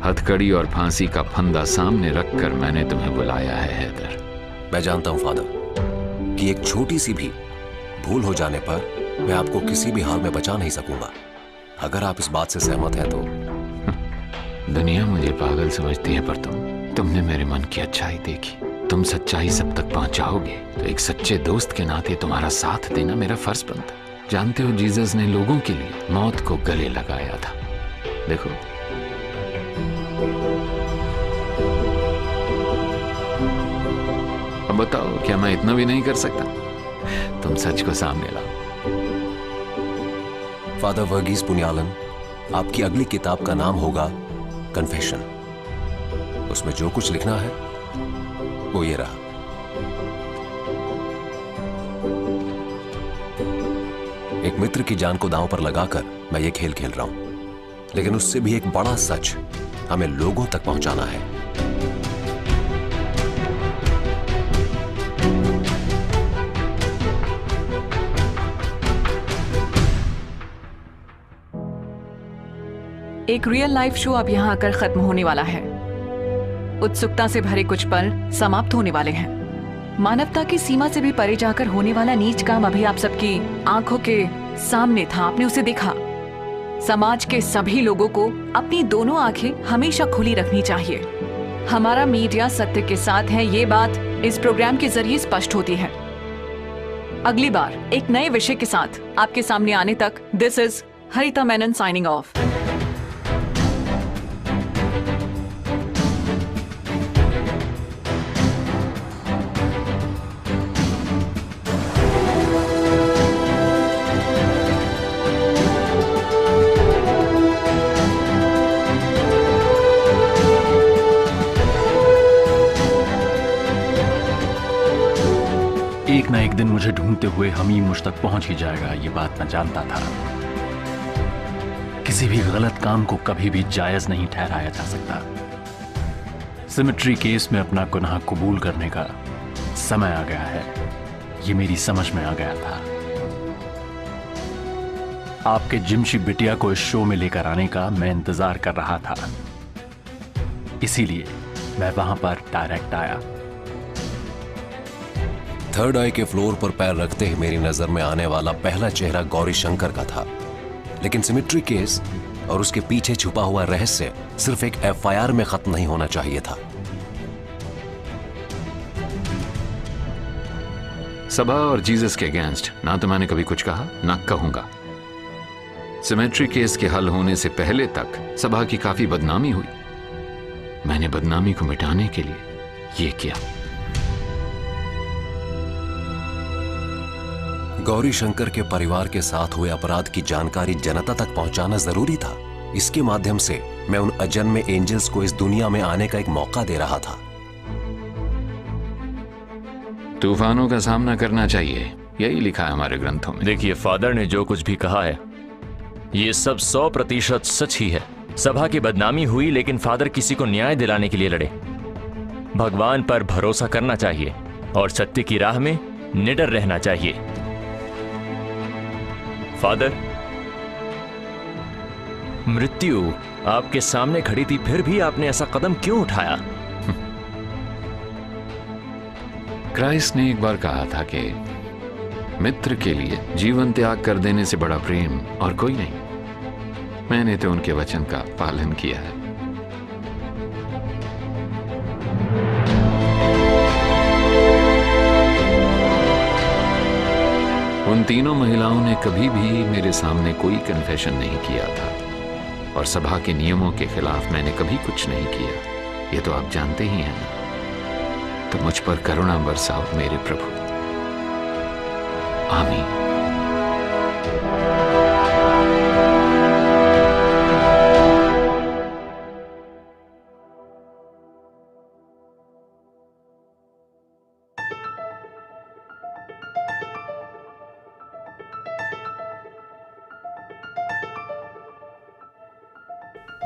हथकड़ी और फांसी का फंदा सामने रखकर मैंने तुम्हें बुलाया है हैदर। मैं जानता हूं फादर कि एक छोटी सी भी भूल हो जाने पर मैं आपको किसी भी हाल में बचा नहीं सकूंगा। अगर आप इस बात से सहमत हैं तो। दुनिया मुझे पागल समझती है, पर तुमने मेरे मन की अच्छाई देखी। तुम सच्चाई सब तक पहुंचाओगे तो एक सच्चे दोस्त के नाते तुम्हारा साथ देना मेरा फर्ज बनता। जानते हो, जीसस ने लोगों के लिए मौत को गले लगाया था। देखो, अब बताओ, क्या मैं इतना भी नहीं कर सकता? तुम सच को सामने लाओ। फादर वर्गीस पुण्यालन, आपकी अगली किताब का नाम होगा कन्फेशन। उसमें जो कुछ लिखना है वो ये रहा। एक मित्र की जान को दांव पर लगाकर मैं ये खेल खेल रहा हूं, लेकिन उससे भी एक बड़ा सच हमें लोगों तक पहुंचाना है। एक रियल लाइफ शो अब यहाँ आकर खत्म होने वाला है। उत्सुकता से भरे कुछ पल समाप्त होने वाले हैं। मानवता की सीमा से भी परे जाकर होने वाला नीच काम अभी आप सबकी आंखों के सामने था। आपने उसे देखा। समाज के सभी लोगों को अपनी दोनों आंखें हमेशा खुली रखनी चाहिए। हमारा मीडिया सत्य के साथ है, ये बात इस प्रोग्राम के जरिए स्पष्ट होती है। अगली बार एक नए विषय के साथ आपके सामने आने तक this is Haritha Menon signing off. एक ना एक दिन मुझे ढूंढते हुए हमीम मुझ तक पहुंच ही जाएगा, ये बात मैं जानता था। किसी भी गलत काम को कभी भी जायज नहीं ठहराया जा सकता। सिमेट्री केस में अपना गुनाह कबूल करने का समय आ गया है, ये मेरी समझ में आ गया था। आपके जिमशी बिटिया को इस शो में लेकर आने का मैं इंतजार कर रहा था, इसीलिए मैं वहां पर डायरेक्ट आया। थर्ड आई के फ्लोर पर पैर रखते ही मेरी नजर में आने वाला पहला चेहरा गौरी शंकर का था, लेकिन सिमेट्री केस और उसके पीछे छुपा हुआ रहस्य सिर्फ एक एफआईआर में खत्म नहीं होना चाहिए था। सभा और जीसस के अगेंस्ट ना तो मैंने कभी कुछ कहा ना कहूंगा। सिमेट्री केस के हल होने से पहले तक सभा की काफी बदनामी हुई। मैंने बदनामी को मिटाने के लिए ये किया। गौरी शंकर के परिवार के साथ हुए अपराध की जानकारी जनता तक पहुंचाना जरूरी था। इसके माध्यम से मैं उन अजन्मे एंजल्स को इस दुनिया में आने का एक मौका दे रहा था। तूफानों का सामना करना चाहिए, यही लिखा है हमारे ग्रंथों में। देखिए, फादर ने जो कुछ भी कहा है ये सब 100% सच ही है। सभा की बदनामी हुई, लेकिन फादर किसी को न्याय दिलाने के लिए लड़े। भगवान पर भरोसा करना चाहिए और सत्य की राह में निडर रहना चाहिए। फादर, मृत्यु आपके सामने खड़ी थी, फिर भी आपने ऐसा कदम क्यों उठाया? क्राइस्ट ने एक बार कहा था कि मित्र के लिए जीवन त्याग कर देने से बड़ा प्रेम और कोई नहीं। मैंने तो उनके वचन का पालन किया है। उन तीनों महिलाओं ने कभी भी मेरे सामने कोई कन्फेशन नहीं किया था और सभा के नियमों के खिलाफ मैंने कभी कुछ नहीं किया। ये तो आप जानते ही हैं ना। तो मुझ पर करुणा बरसाओ मेरे प्रभु। आमीन।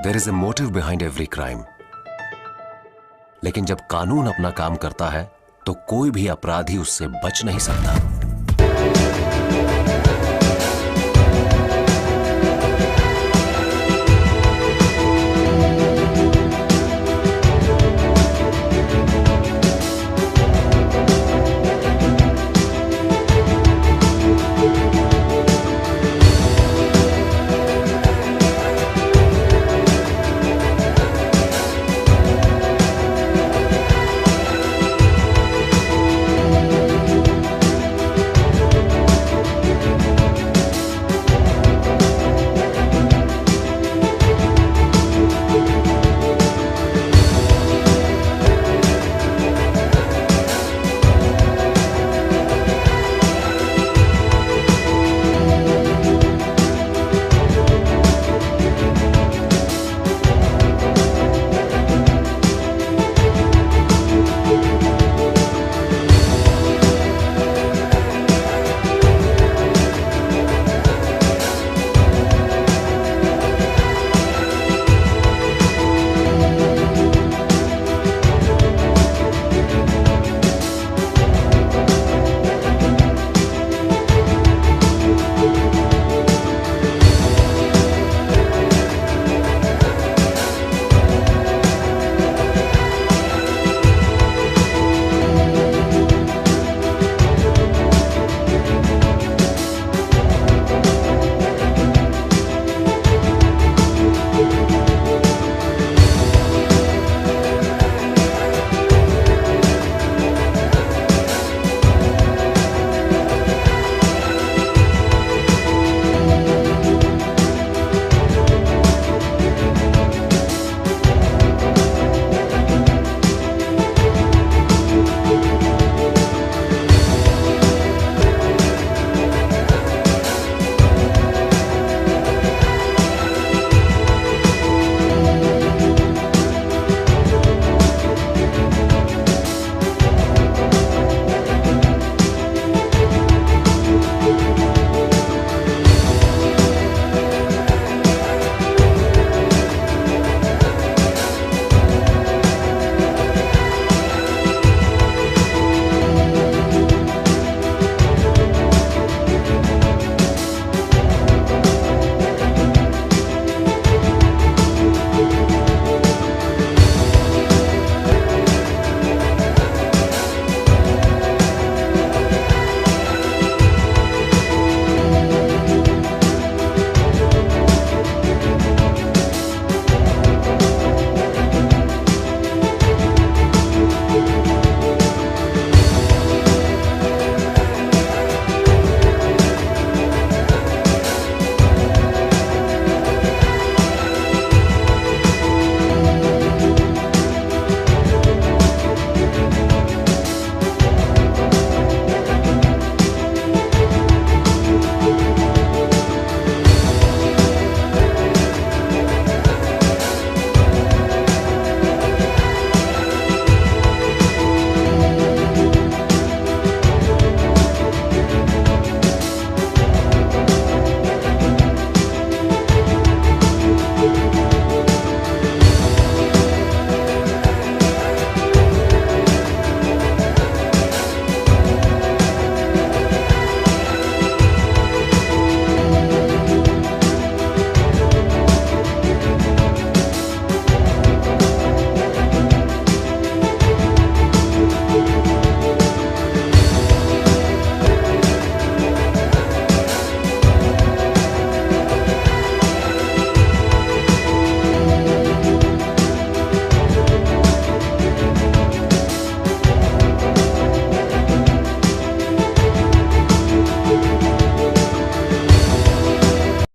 There is a motive behind every crime. लेकिन जब कानून अपना काम करता है तो कोई भी अपराधी उससे बच नहीं सकता।